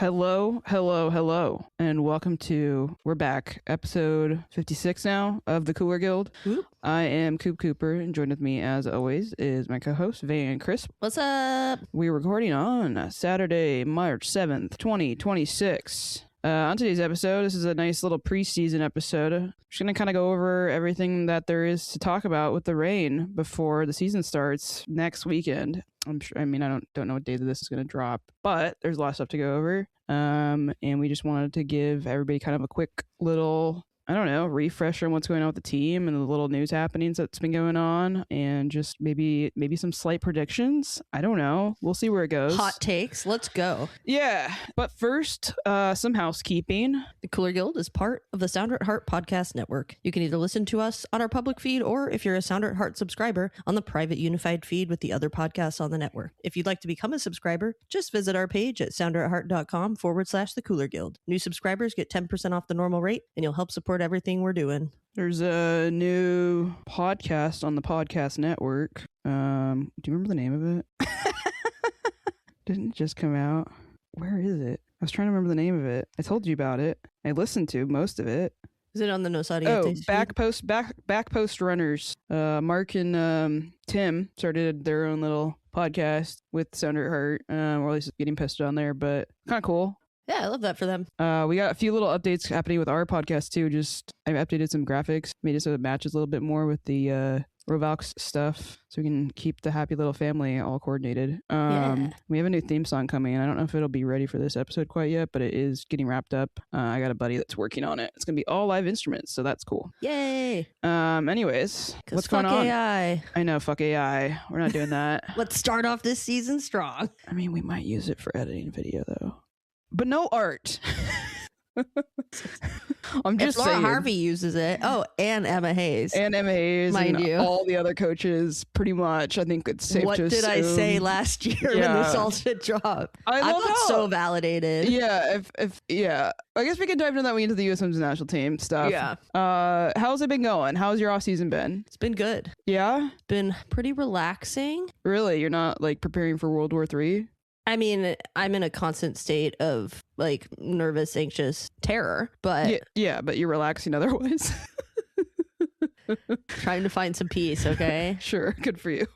Hello, and welcome to, we're back, episode 56 now of the Cooler Guild. Oop. I am Coop Cooper, and joined with me, as always, is my co-host, Van Crisp. What's up? We're recording on Saturday, March 7th, 2026. On today's episode, this is a nice little preseason episode. I'm just going to kind of go over everything that there is to talk about with the rain before the season starts next weekend. I don't know what day this is going to drop, but there's a lot of stuff to go over. And we just wanted to give everybody kind of a quick little, refresher on what's going on with the team and the little news happenings that's been going on, and just maybe some slight predictions. I don't know. We'll see where it goes. Hot takes. Let's go. Yeah. But first, some housekeeping. The Cooler Guild is part of the Sounder at Heart podcast network. You can either listen to us on our public feed, or if you're a Sounder at Heart subscriber, on the private unified feed with the other podcasts on the network. If you'd like to become a subscriber, just visit our page at sounderatheart.com/the Cooler Guild. New subscribers get 10% off the normal rate, and you'll help support everything we're doing. There's a new podcast on the podcast network. Do you remember the name of it? Didn't it just come out? Where is it? I was trying to remember the name of it. I told you about it. I listened to most of it. Is it on the No Saudi Back Post Runners. Mark and Tim started their own little podcast with Sounder at Heart, or at least it's getting posted on there, but kind of cool. Yeah, I love that for them. We got a few little updates happening with our podcast too. Just I've updated some graphics, made it so it matches a little bit more with the Rovalx stuff, so we can keep the happy little family all coordinated. We have a new theme song coming. I don't know if it'll be ready for this episode quite yet, but it is getting wrapped up. I got a buddy that's working on it. It's gonna be all live instruments, so that's cool. Yay! Anyways, what's going on? AI. I know, fuck AI. We're not doing that. Let's start off this season strong. I mean, we might use it for editing video though, but no art. I'm just Laura saying. Harvey uses it. Oh, and Emma Hayes. And Mind you. All the other coaches, pretty much. I think it's safe what to did assume. I say last year when this all shit dropped? I got so validated. Yeah, I guess we can dive into that when we get into the USWNT national team stuff. Yeah. How's it been going? How's your off season been? It's been good. Yeah? Been pretty relaxing. Really? You're not like preparing for World War III? I mean, I'm in a constant state of like nervous, anxious terror, but yeah, but you're relaxing otherwise. Trying to find some peace. Okay. Sure. Good for you.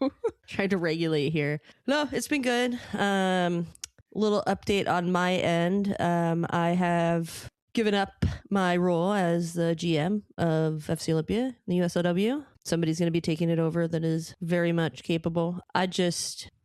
Trying to regulate here. No, it's been good. Little update on my end. I have given up my role as the GM of FC Olympia, the USWNT. Somebody's going to be taking it over that is very much capable.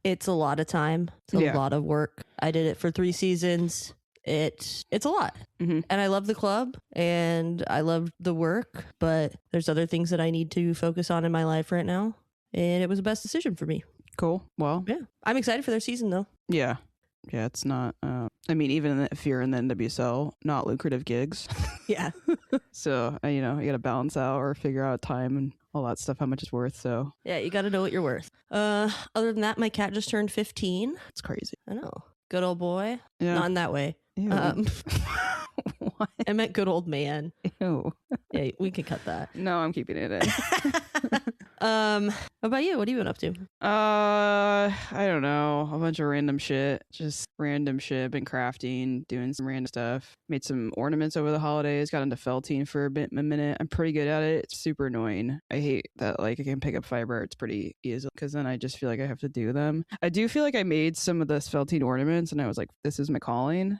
It's a lot of time. It's a lot of work. I did it for 3 seasons. It's a lot. Mm-hmm. And I love the club and I love the work, but there's other things that I need to focus on in my life right now. And it was the best decision for me. Cool. Well, yeah, I'm excited for their season though. Yeah. Yeah, it's not, even if you're in the NWSL, not lucrative gigs. Yeah. So, you got to balance out or figure out time and all that stuff, how much it's worth. So, yeah, you got to know what you're worth. Other than that, my cat just turned 15. It's crazy. I know. Good old boy. Yeah. Not in that way. What? I meant good old man. Ew. Yeah, we can cut that. No, I'm keeping it in. What about you? What have you been up to? I don't know. A bunch of random shit. Just random shit. Been crafting, doing some random stuff. Made some ornaments over the holidays. Got into felting for a minute. I'm pretty good at it. It's super annoying. I hate that I can pick up fiber. It's pretty easy because then I just feel like I have to do them. I do feel like I made some of the felting ornaments and I was like, this is my calling.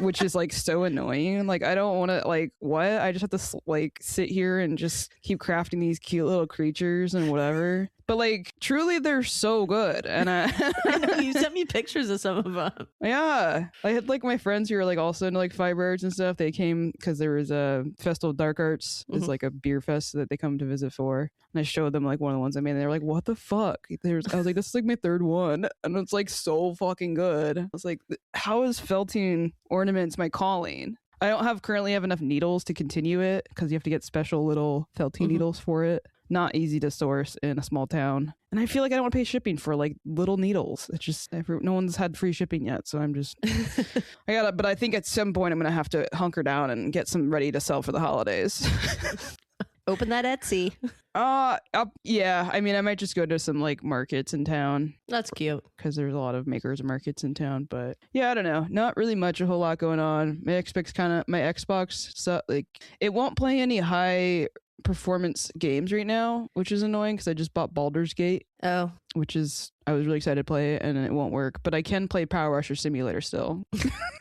Which is so annoying. I don't want to what? I just have to sit here and just keep crafting these cute little creatures and whatever. But truly they're so good. And I know, you sent me pictures of some of them. Yeah. I had my friends who are also into Firebirds and stuff. They came because there was a Festival of Dark Arts. It's a beer fest that they come to visit for. And I showed them one of the ones I made and they were like, what the fuck? I was like, this is my 3rd one. And it's so fucking good. I was like, how is felting ornaments my calling? I don't currently have enough needles to continue it because you have to get special little felting needles for it. Not easy to source in a small town. And I feel like I don't want to pay shipping for little needles. It's just, no one's had free shipping yet. So I'm just, but I think at some point I'm going to have to hunker down and get some ready to sell for the holidays. Open that Etsy. Yeah. I mean, I might just go to some like markets in town. That's cute. Because there's a lot of makers markets in town. But yeah, I don't know. Not really a whole lot going on. My Xbox, so like it won't play any high performance games right now, which is annoying because I just bought Baldur's Gate. Oh. Which is, I was really excited to play it and it won't work, but I can play Power Washer Simulator still.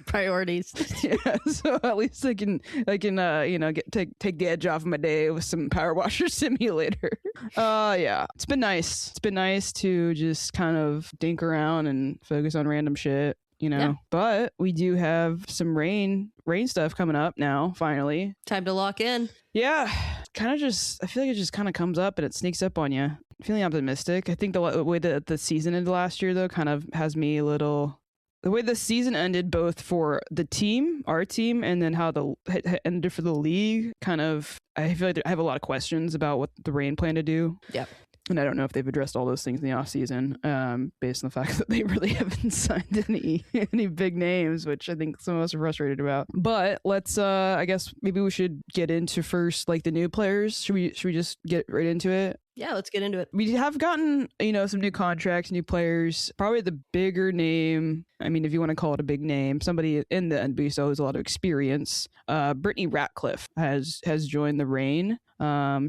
Priorities. Yeah, so at least I can take the edge off my day with some Power Washer Simulator. Yeah, it's been nice. It's been nice to just kind of dink around and focus on random shit. Yeah. But we do have some rain stuff coming up now, finally. Time to lock in. Yeah, I feel like it just kind of comes up and it sneaks up on you. Feeling optimistic. I think the way that the season ended last year, though, kind of has me a little... The way the season ended, both for the team, our team, and then how it ended for the league, kind of... I feel like I have a lot of questions about what the Reign plan to do. Yeah. And I don't know if they've addressed all those things in the offseason, based on the fact that they really haven't signed any big names, which I think some of us are frustrated about. But let's, I guess maybe we should get into first, like the new players. Should we just get right into it? Yeah, let's get into it. We have gotten, some new contracts, new players. Probably the bigger name, I mean, if you want to call it a big name, somebody in the NWSL who has a lot of experience. Brittany Ratcliffe has joined the Reign.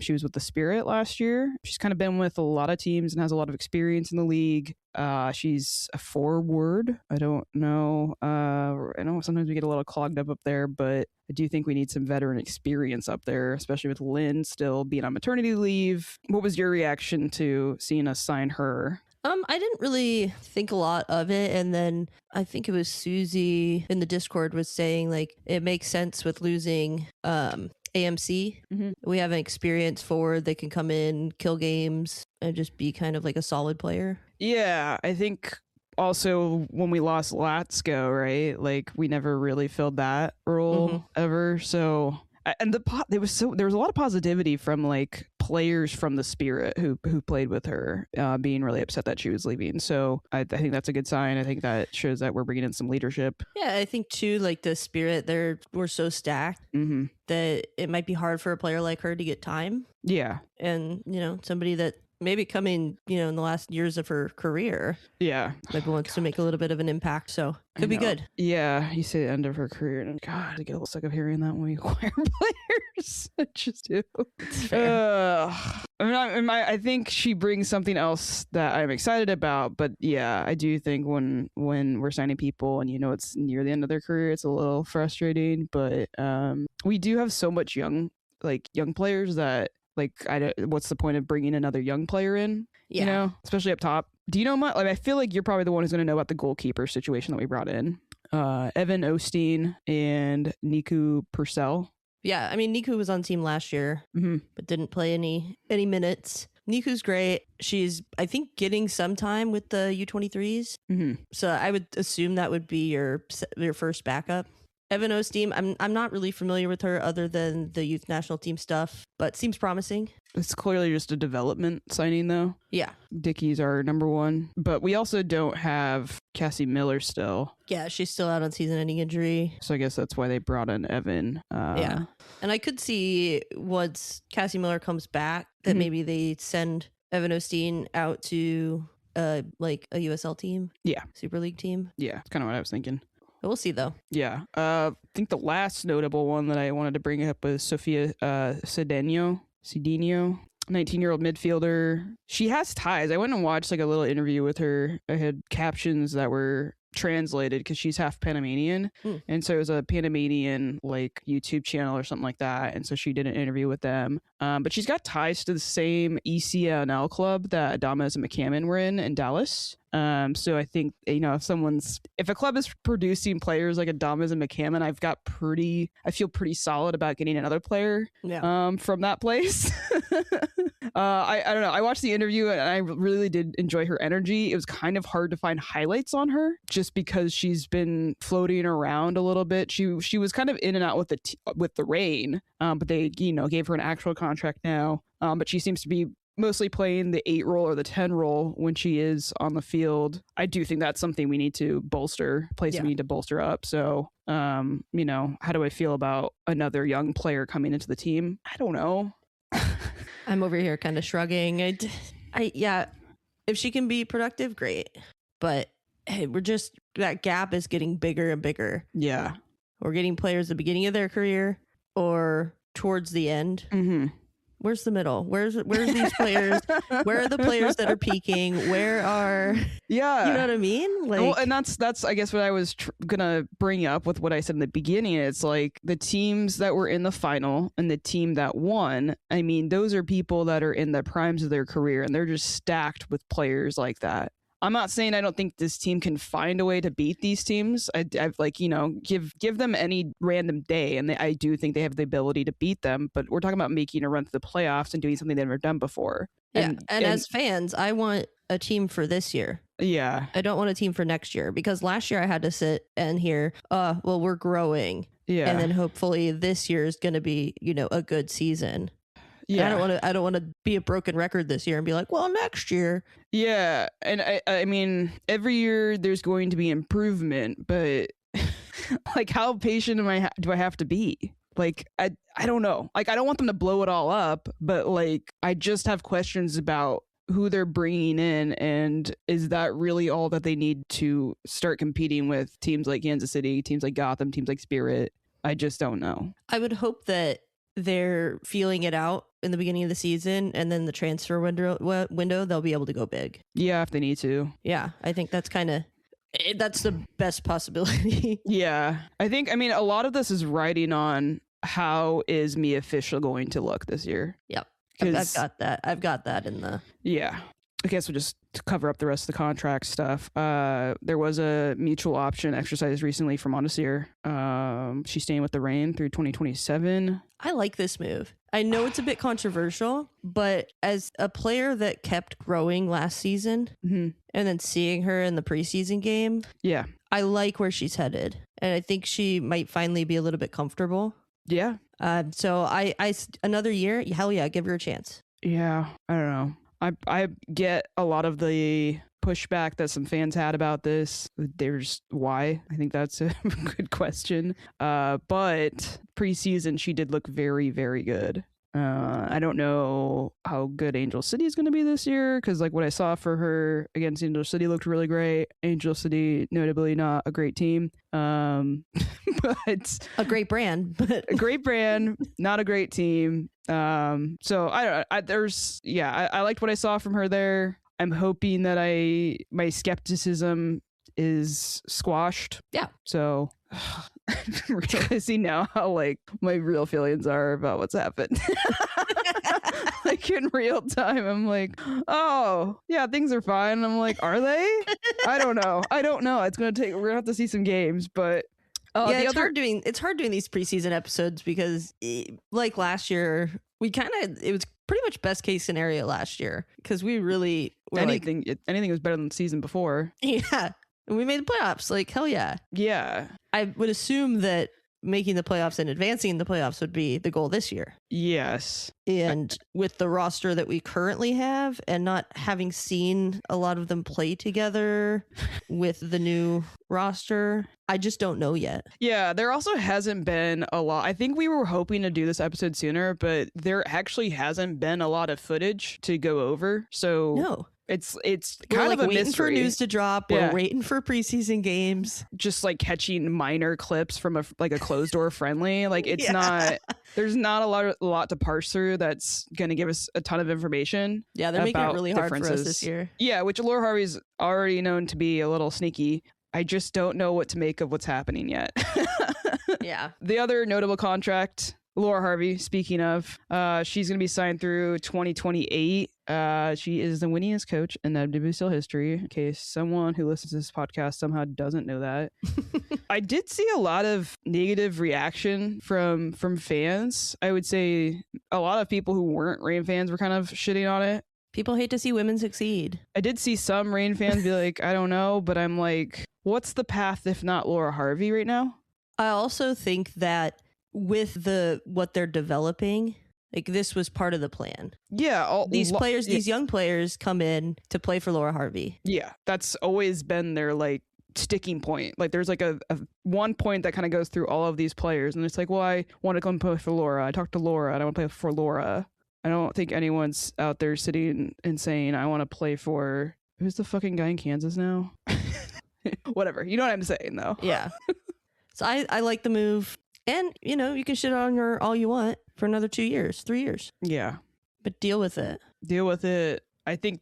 She was with the Spirit last year. She's kind of been with a lot of teams and has a lot of experience in the league. She's a forward. I don't know. I know sometimes we get a little clogged up there, but I do think we need some veteran experience up there, especially with Lynn still being on maternity leave. What was your reaction to seeing us sign her? I didn't really think a lot of it, and then I think it was Susie in the Discord was saying like it makes sense with losing AMC. Mm-hmm. We have an experienced forward that can come in, kill games, and just be kind of like a solid player. Yeah, I think also when we lost Latsko, right? Like we never really filled that role ever. So and there was a lot of positivity from like players from the Spirit who played with her, being really upset that she was leaving. So I think that's a good sign. I think that shows that we're bringing in some leadership. Yeah, I think too, like the Spirit, we're so stacked that it might be hard for a player like her to get time. Yeah, and somebody that maybe coming, in the last years of her career. Yeah. Maybe wants to make a little bit of an impact. So could be good. Yeah. You say the end of her career. And God, I get a little sick of hearing that when we acquire players. I just do. I think she brings something else that I'm excited about. But yeah, I do think when we're signing people and it's near the end of their career, it's a little frustrating. But we do have so much young players that, like, what's the point of bringing another young player in? Yeah. Especially up top. Do you know much? Like, I feel like you're probably the one who's going to know about the goalkeeper situation that we brought in. Evan Osteen and Niku Purcell. Yeah, I mean, Niku was on team last year, but didn't play any minutes. Niku's great. She's, I think, getting some time with the U23s. So I would assume that would be your first backup. Evan Osteen, I'm not really familiar with her other than the youth national team stuff, but seems promising. It's clearly just a development signing, though. Yeah. Dickey's our number one. But we also don't have Cassie Miller still. Yeah, she's still out on season-ending injury. So I guess that's why they brought in Evan. Yeah. And I could see once Cassie Miller comes back that maybe they send Evan Osteen out to like a USL team. Yeah. Super League team. Yeah, that's kind of what I was thinking. We'll see, though. Yeah. I think the last notable one that I wanted to bring up was Sofia Cedeno, 19-year-old midfielder. She has ties. I went and watched like a little interview with her. I had captions that were translated because she's half Panamanian, and so it was a Panamanian like YouTube channel or something like that, and so she did an interview with them. But she's got ties to the same ECNL club that Adamas and McCammon were in Dallas. So I think, if a club is producing players like Adamas and McCammon, I feel pretty solid about getting another player from that place. I don't know. I watched the interview and I really did enjoy her energy. It was kind of hard to find highlights on her just because she's been floating around a little bit. She was kind of in and out with the Reign, but they gave her an actual contract now. But she seems to be mostly playing the 8 role or the 10 role when she is on the field. I do think that's something we need to bolster, we need to bolster up. So, how do I feel about another young player coming into the team? I don't know. I'm over here kind of shrugging. Yeah, if she can be productive, great. But hey, that gap is getting bigger and bigger. Yeah. We're getting players at the beginning of their career or towards the end. Mm-hmm. Where's the middle? Where's these players? Where are the players that are peaking? Where are... Yeah. You know what I mean? Like, well, and that's I guess what I was gonna bring up with what I said in the beginning. It's like the teams that were in the final and the team that won. I mean, those are people that are in the primes of their career, and they're just stacked with players like that. I'm not saying I don't think this team can find a way to beat these teams. I've like, you know, give them any random day, and I do think they have the ability to beat them. But we're talking about making a run to the playoffs and doing something they've never done before. Yeah, and as fans, I want a team for this year. Yeah. I don't want a team for next year, because last year I had to sit and hear, well, we're growing. Yeah. And then hopefully this year is going to be, you know, a good season. Yeah. I don't want to be a broken record this year and be like, well, next year. Yeah. And I mean, every year there's going to be improvement, but like, how patient do I have to be? Like, I don't know. Like, I don't want them to blow it all up, but like, I just have questions about who they're bringing in, and is that really all that they need to start competing with teams like Kansas City, teams like Gotham, teams like Spirit? I just don't know. I would hope that they're feeling it out in the beginning of the season, and then the transfer window they'll be able to go big. Yeah, if they need to. Yeah, I think that's the best possibility. Yeah, I mean, a lot of this is riding on how is Mia Fischel going to look this year. Yep. I've got that in the... Yeah. I guess we'll just cover up the rest of the contract stuff. There was a mutual option exercised recently for Montesir. She's staying with the Reign through 2027. I like this move. I know it's a bit controversial, but as a player that kept growing last season, and then seeing her in the preseason game, yeah, I like where she's headed. And I think she might finally be a little bit comfortable. Yeah. So I another year, hell yeah, give her a chance. Yeah, I don't know. I get a lot of the pushback that some fans had about this. There's why. I think that's a good question. But preseason, she did look very, very good. I don't know how good Angel City is going to be this year, because like what I saw for her against Angel City looked really great. Angel City, notably not a great team, but a great brand, but a great brand, not a great team. So I liked what I saw from her there. I'm hoping that my skepticism is squashed. Yeah. So realizing now how like my real feelings are about what's happened. Like in real time, I'm like, oh yeah, things are fine. I'm like, are they? I don't know. We're gonna have to see some games, but yeah, it's hard doing these preseason episodes because like last year, it was pretty much best case scenario last year, because we really were anything was better than the season before. Yeah. And we made the playoffs. Like, hell yeah. Yeah. I would assume that making the playoffs and advancing in the playoffs would be the goal this year. Yes. And with the roster that we currently have, and not having seen a lot of them play together with the new roster, I just don't know yet. Yeah, there also hasn't been a lot. I think we were hoping to do this episode sooner, but there actually hasn't been a lot of footage to go over. So no. It's we're kind like of a waiting mystery. For news to drop. Yeah. We're waiting for preseason games. Just like catching minor clips from a closed door friendly. Like it's not. There's not a lot to parse through. That's going to give us a ton of information. Yeah, they're making it really hard for us this year. Yeah, which Laura Harvey's already known to be a little sneaky. I just don't know what to make of what's happening yet. Yeah. The other notable contract, Laura Harvey, speaking of, she's going to be signed through 2028. She is the winningest coach in NWSL history, in case someone who listens to this podcast somehow doesn't know that. I did see a lot of negative reaction from fans. I would say a lot of people who weren't Reign fans were kind of shitting on it. People hate to see women succeed. I did see some Reign fans be like, I don't know, but I'm like, what's the path if not Laura Harvey right now? I also think that with what they're developing, like this was part of the plan. Yeah. These young players come in to play for Laura Harvey. Yeah. That's always been their like sticking point. Like there's like a one point that kind of goes through all of these players, and it's like, well, I want to come play for Laura. I talked to Laura. I don't want to play for Laura. I don't think anyone's out there sitting and saying, I want to play for, who's the fucking guy in Kansas now? Whatever. You know what I'm saying, though. Yeah. So I like the move. And, you can shit on her all you want for another 2 years, 3 years. Yeah. But deal with it. Deal with it. I think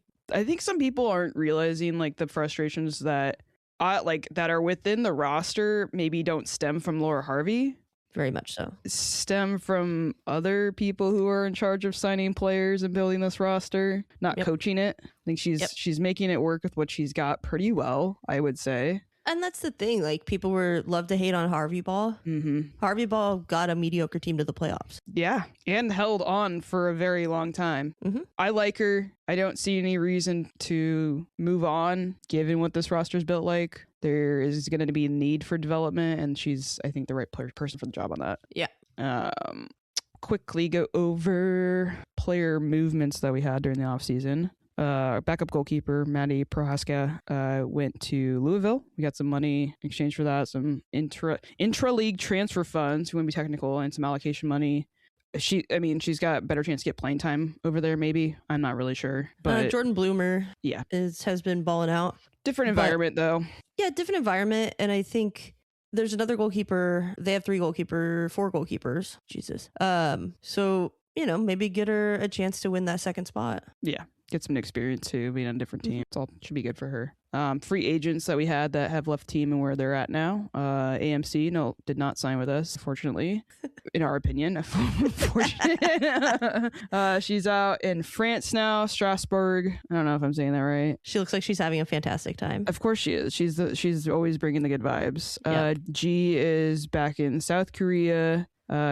some people aren't realizing like the frustrations that that are within the roster maybe don't stem from Laura Harvey. Very much so. Stem from other people who are in charge of signing players and building this roster, not coaching it. I think she's making it work with what she's got pretty well, I would say. And that's the thing. Like, people love to hate on Harvey Ball. Mm-hmm. Harvey Ball got a mediocre team to the playoffs. Yeah, and held on for a very long time. Mm-hmm. I like her. I don't see any reason to move on, given what this roster's built like. There is going to be a need for development, and she's, I think, the right person for the job on that. Yeah. Quickly go over player movements that we had during the offseason. Backup goalkeeper Maddie Prohaska went to Louisville. We got some money in exchange for that, some intra-league transfer funds, we want to be technical, and some allocation money. She's got a better chance to get playing time over there, maybe. I'm not really sure. But Jordan Bloomer has been balling out. Different environment, though. Yeah, different environment. And I think there's another goalkeeper. They have 4 goalkeepers. Jesus. So, maybe get her a chance to win that second spot. Yeah. Get some experience too, being on a different team. It's all should be good for her. Free agents that we had that have left team and where they're at now. AMC did not sign with us, fortunately, in our opinion. She's out in France now, Strasbourg. I don't know if I'm saying that right. She looks like she's having a fantastic time. Of course she is. She's always bringing the good vibes. Yep. G is back in South Korea.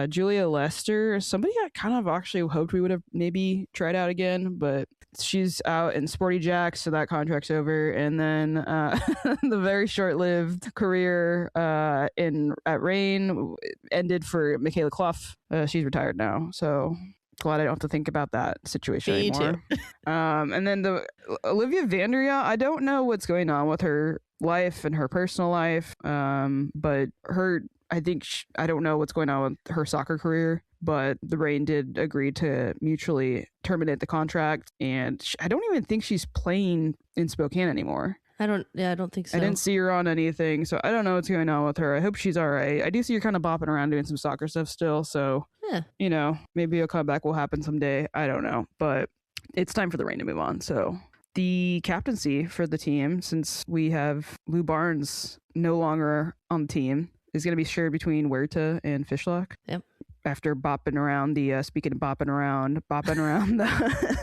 Julia Lester, somebody I kind of actually hoped we would have maybe tried out again, but she's out in Sporty Jacks, so that contract's over. And then the very short-lived career at Reign ended for Michaela Clough. She's retired now, so glad I don't have to think about that situation anymore. Too. And then the Olivia Vandria, I don't know what's going on with her life and her personal life, but her... I don't know what's going on with her soccer career, but the Reign did agree to mutually terminate the contract, and I don't even think she's playing in Spokane anymore. I don't think so. I didn't see her on anything, so I don't know what's going on with her. I hope she's all right. I do see her kind of bopping around doing some soccer stuff still, so, maybe a comeback will happen someday. I don't know, but it's time for the Reign to move on, so... The captaincy for the team, since we have Lou Barnes no longer on the team, is going to be shared between Huerta and Fishlock. Yep. After bopping around speaking of bopping around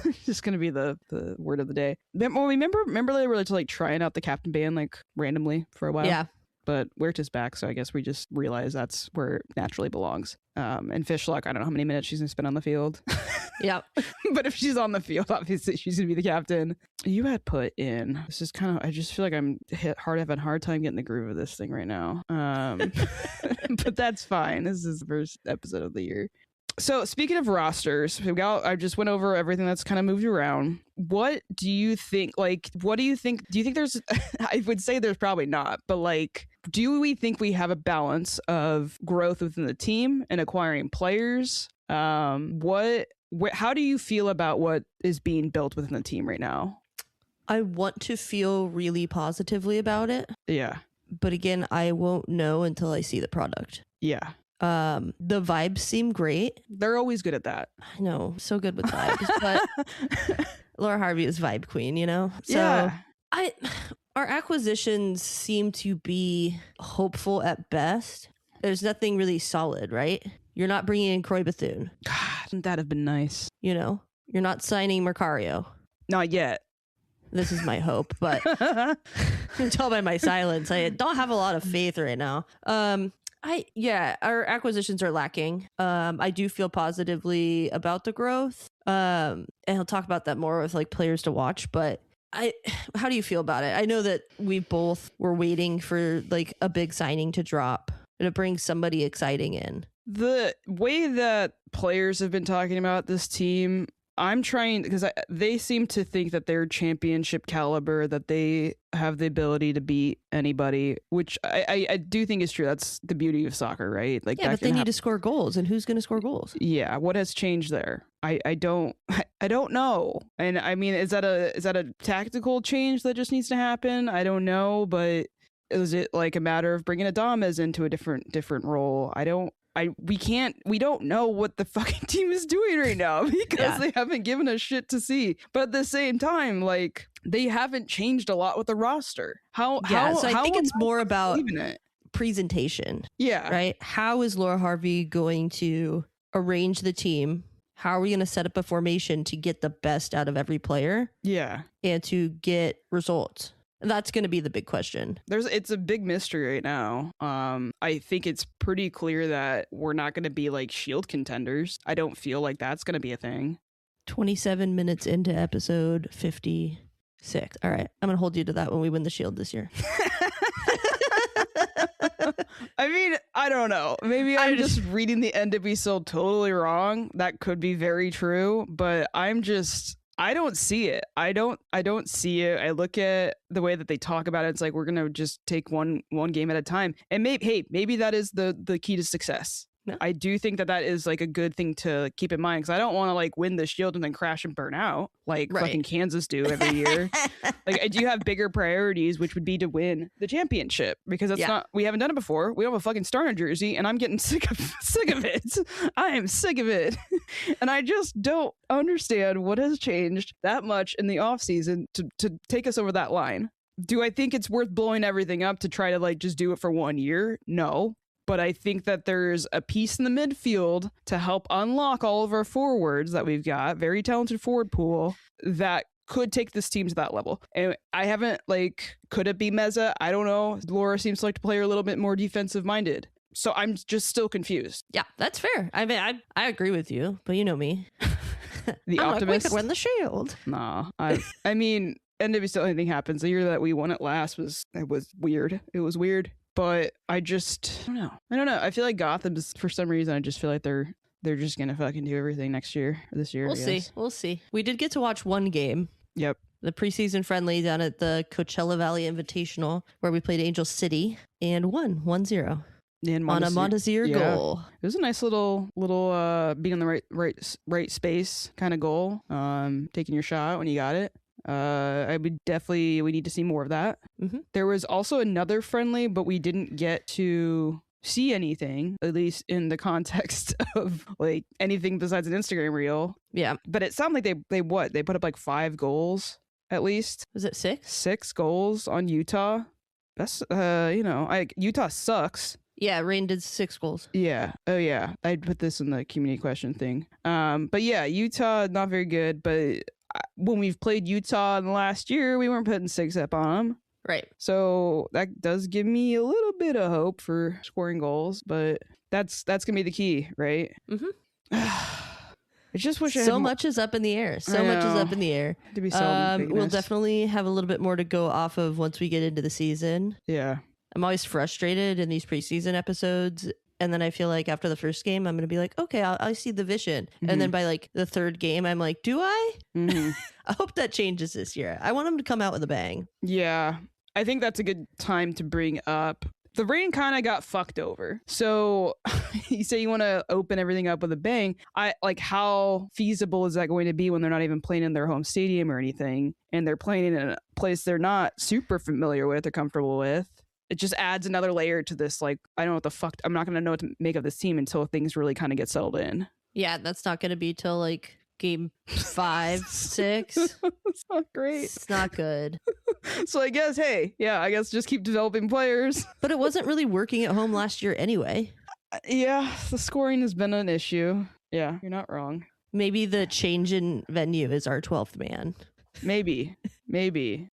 it's just going to be the word of the day. Remember they were like trying out the captain band like randomly for a while? Yeah. But Huerta's back, so I guess we just realize that's where it naturally belongs. And Fishlock, I don't know how many minutes she's going to spend on the field. Yep. But if she's on the field, obviously she's going to be the captain. You had put in, this is kind of, I just feel like I'm having a hard time getting the groove of this thing right now. But that's fine. This is the first episode of the year. So speaking of rosters, I just went over everything that's kind of moved around. What do you think? Do you think there's, I would say there's probably not, but do we think we have a balance of growth within the team and acquiring players? How do you feel about what is being built within the team right now? I want to feel really positively about it. Yeah. But again, I won't know until I see the product. Yeah. The vibes seem great. They're always good at that. I know, so good with vibes. But Laura Harvey is vibe queen, So yeah. Our acquisitions seem to be hopeful at best. There's nothing really solid, right? You're not bringing in Croy Bethune. God, wouldn't that have been nice? You're not signing Mercario. Not yet. This is my hope, but you can tell by my silence, I don't have a lot of faith right now. Our acquisitions are lacking. I do feel positively about the growth. And I'll talk about that more with players to watch, but how do you feel about it? I know that we both were waiting for a big signing to drop to bring somebody exciting in. The way that players have been talking about this team, I'm trying because they seem to think that they're championship caliber, that they have the ability to beat anybody, which I do think is true. That's the beauty of soccer, right? Like, yeah, but they need to score goals, and who's going to score goals? Yeah, what has changed there? I don't know. And I mean, is that a tactical change that just needs to happen? I don't know, but is it like a matter of bringing Adames into a different role? We don't know what the fucking team is doing right now because they haven't given us shit to see. But at the same time, like, they haven't changed a lot with the roster. So I think it's more about presentation. Yeah. Right? How is Laura Harvey going to arrange the team? How are we going to set up a formation to get the best out of every player? Yeah. And to get results? That's going to be the big question. It's a big mystery right now. I think it's pretty clear that we're not going to be like Shield contenders. I don't feel like that's going to be a thing. 27 minutes into episode 56. All right. I'm going to hold you to that when we win the Shield this year. I mean, I don't know. Maybe I'm just reading the NWSL totally wrong. That could be very true, but I don't see it. I don't see it. I look at the way that they talk about it. It's like, we're going to just take one game at a time. And maybe that is the key to success. No. I do think that is like a good thing to keep in mind, because I don't want to like win the Shield and then crash and burn out like fucking Kansas do every year. Like, I do have bigger priorities, which would be to win the championship, because we haven't done it before. We don't have a fucking Starner jersey, and I'm getting sick of it. I am sick of it. And I just don't understand what has changed that much in the offseason to take us over that line. Do I think it's worth blowing everything up to try to like just do it for 1 year? No. But I think that there's a piece in the midfield to help unlock all of our forwards that we've got, very talented forward pool, that could take this team to that level. And I haven't, like, could it be Meza? I don't know. Laura seems to like to play her a little bit more defensive minded. So I'm just still confused. Yeah, that's fair. I mean, I agree with you, but you know me. The optimist. Like, we could win the Shield. Nah. I mean, NWSL, anything happens. The year that we won it last was weird. It was weird. But I don't know. I feel like Gotham's, for some reason, I just feel like they're just gonna fucking do everything this year. We'll see. We did get to watch one game. Yep. The preseason friendly down at the Coachella Valley Invitational, where we played Angel City and won 1-0 on a Montezir goal. It was a nice little being in the right space kind of goal. Taking your shot when you got it. We need to see more of that. Mm-hmm. There was also another friendly, but we didn't get to see anything, at least in the context of like anything besides an Instagram reel. Yeah. But it sounded like they put up like 5 goals at least. Was it 6? 6 goals on Utah. That's Utah sucks. Yeah, Rain did 6 goals. Yeah. Oh yeah. I'd put this in the community question thing. But yeah, Utah not very good, but when we've played Utah in the last year, we weren't putting 6 up on them. Right. So that does give me a little bit of hope for scoring goals, but that's going to be the key, right? Mm-hmm. I just wish so much is up in the air. So much is up in the air. To be so we'll definitely have a little bit more to go off of once we get into the season. Yeah. I'm always frustrated in these preseason episodes. And then I feel like after the first game, I'm going to be like, okay, I see the vision. Mm-hmm. And then by like the third game, I'm like, do I? Mm-hmm. I hope that changes this year. I want them to come out with a bang. Yeah. I think that's a good time to bring up. The Rain kind of got fucked over. So you say you want to open everything up with a bang. How feasible is that going to be when they're not even playing in their home stadium or anything? And they're playing in a place they're not super familiar with or comfortable with. It just adds another layer to this. Like, I don't know what the fuck. I'm not going to know what to make of this team until things really kind of get settled in. Yeah, that's not going to be till like game 5, 6. It's not great. It's not good. So I guess, just keep developing players. But it wasn't really working at home last year anyway. Yeah, the scoring has been an issue. Yeah, you're not wrong. Maybe the change in venue is our 12th man. Maybe.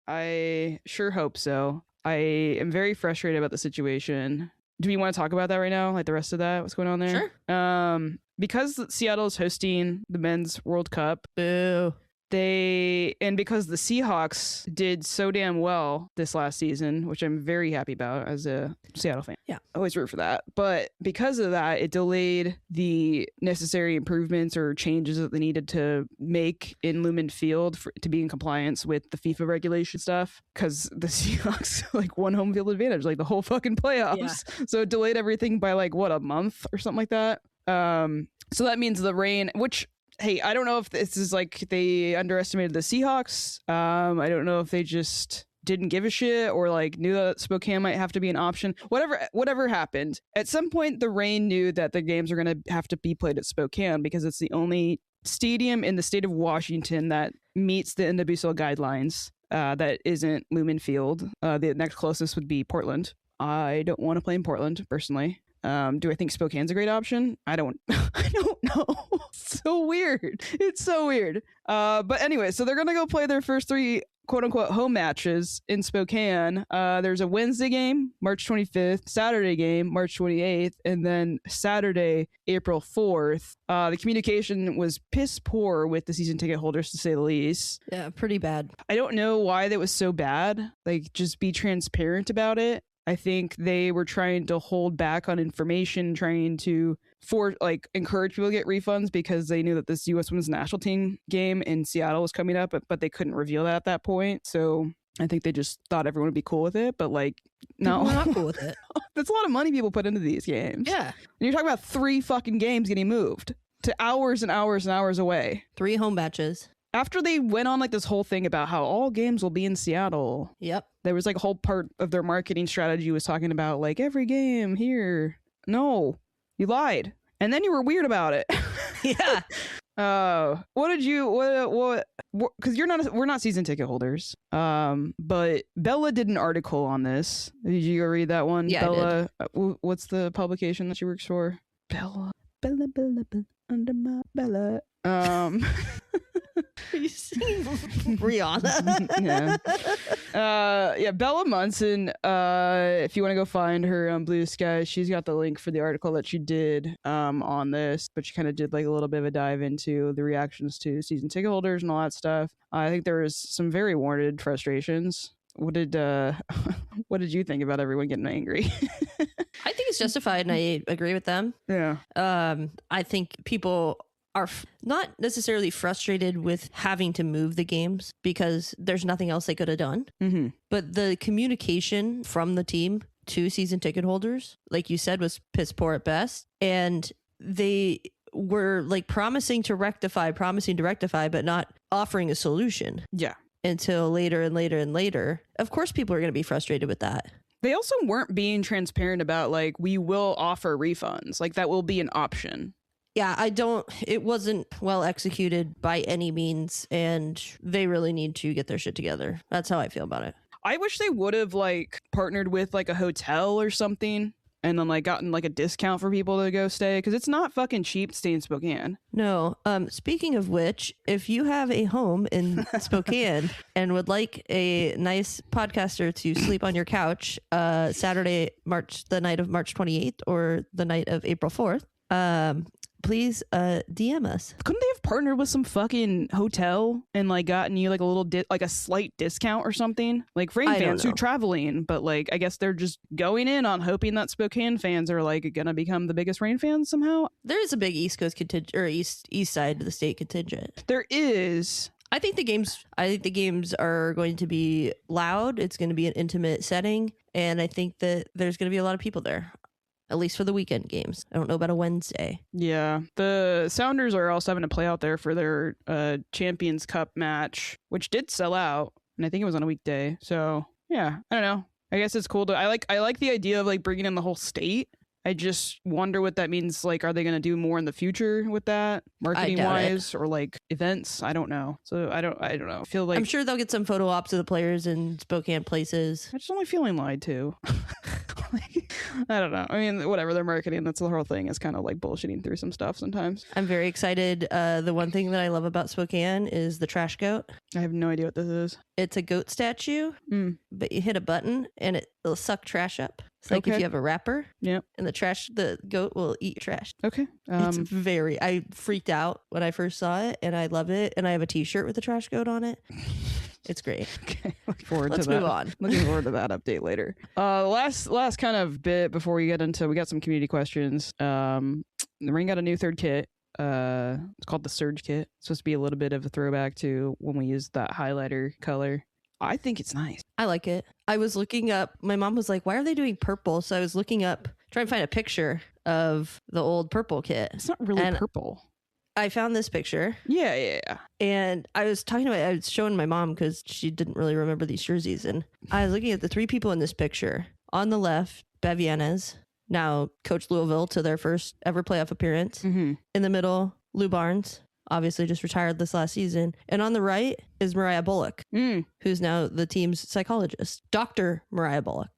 I sure hope so. I am very frustrated about the situation. Do we want to talk about that right now? Like the rest of that? What's going on there? Sure. Because Seattle is hosting the Men's World Cup. Boo. And because the Seahawks did so damn well this last season, which I'm very happy about as a Seattle fan. Yeah. I always root for that. But because of that, it delayed the necessary improvements or changes that they needed to make in Lumen Field to be in compliance with the FIFA regulation stuff. Because the Seahawks like won home field advantage like the whole fucking playoffs. Yeah. So it delayed everything by like what, a month or something like that. So that means the rain, which, hey, I don't know if this is like they underestimated the Seahawks. I don't know if they just didn't give a shit or like knew that Spokane might have to be an option. Whatever happened, at some point the rain knew that the games are going to have to be played at Spokane because it's the only stadium in the state of Washington that meets the NWSL guidelines. That isn't Lumen Field. The next closest would be Portland. I don't want to play in Portland personally. Do I think Spokane's a great option? I don't know. It's so weird. But anyway, so they're going to go play their first 3 quote unquote home matches in Spokane. There's a Wednesday game, March 25th, Saturday game, March 28th, and then Saturday, April 4th. The communication was piss poor with the season ticket holders, to say the least. Yeah, pretty bad. I don't know why that was so bad. Like, just be transparent about it. I think they were trying to hold back on information, trying to encourage people to get refunds because they knew that this U.S. Women's National Team game in Seattle was coming up, but they couldn't reveal that at that point. So I think they just thought everyone would be cool with it. But like, no, we're not cool with it. That's a lot of money people put into these games. Yeah. And you're talking about 3 fucking games getting moved to hours and hours and hours away. 3 home matches. After they went on like this whole thing about how all games will be in Seattle. Yep. There was like a whole part of their marketing strategy was talking about like every game here. No, you lied. And then you were weird about it. Yeah. What did you, what, cause we're not season ticket holders. But Bella did an article on this. Did you go read that one? Yeah, Bella, I did. What's the publication that she works for? Bella, under my Bella. You sing Rihanna. Yeah. Bella Munson, if you want to go find her on Bluesky, she's got the link for the article that she did on this, but she kind of did like a little bit of a dive into the reactions to season ticket holders and all that stuff. I think there was some very warranted frustrations. What did you think about everyone getting angry? I think it's justified and I agree with them. Yeah. I think people are not necessarily frustrated with having to move the games because there's nothing else they could have done. Mm-hmm. But the communication from the team to season ticket holders, like you said, was piss poor at best. And they were like promising to rectify, but not offering a solution. Yeah. Until later and later and later. Of course, people are going to be frustrated with that. They also weren't being transparent about like, we will offer refunds. Like that will be an option. Yeah, it wasn't well executed by any means, and they really need to get their shit together. That's how I feel about it. I wish they would have like partnered with like a hotel or something and then like gotten like a discount for people to go stay because it's not fucking cheap to stay in Spokane. No. Speaking of which, if you have a home in Spokane and would like a nice podcaster to sleep on your couch Saturday, the night of March 28th or the night of April 4th, please DM us. Couldn't they have partnered with some fucking hotel and like gotten you like a little like a slight discount or something? Like Rain fans who are traveling, but like I guess they're just going in on hoping that Spokane fans are like gonna become the biggest Rain fans somehow. There is a big East Coast contingent or east side of the state contingent. There is. I think the games are going to be loud. It's going to be an intimate setting, and I think that there's going to be a lot of people there. At least for the weekend games. I don't know about a Wednesday. Yeah. The Sounders are also having to play out there for their Champions Cup match, which did sell out. And I think it was on a weekday. So, yeah, I don't know. I guess it's cool. I like the idea of like bringing in the whole state. I just wonder what that means. Like, are they going to do more in the future with that, marketing wise, or like events? I don't know. So I don't know. I feel like I'm sure they'll get some photo ops of the players in Spokane places. I just only feeling lied to. I don't know. I mean, whatever, they're marketing. That's the whole thing. Is kind of like bullshitting through some stuff sometimes. I'm very excited. The one thing that I love about Spokane is the trash goat. I have no idea what this is. It's a goat statue, but you hit a button and it'll suck trash up. It's like if you have a wrapper, yeah, and the goat will eat your trash. Okay. I freaked out when I first saw it, and I love it. And I have a T-shirt with the trash goat on it. It's great. Okay. Looking forward Let's to that. move on. Looking forward to that update later. Last kind of bit before we get into, we got some community questions. The Ring got a new third kit. It's called the Surge Kit. It's supposed to be a little bit of a throwback to when we used that highlighter color. I think it's nice. I like it. I was looking up, my mom was like, why are they doing purple? So I was looking up, trying to find a picture of the old purple kit. It's not really purple. I found this picture. Yeah. And I was showing my mom because she didn't really remember these jerseys. And I was looking at the three people in this picture. On the left, Bev Yanez, now coached Louisville to their first ever playoff appearance. Mm-hmm. In the middle, Lou Barnes, obviously just retired this last season. And on the right is Mariah Bullock, who's now the team's psychologist. Dr. Mariah Bullock,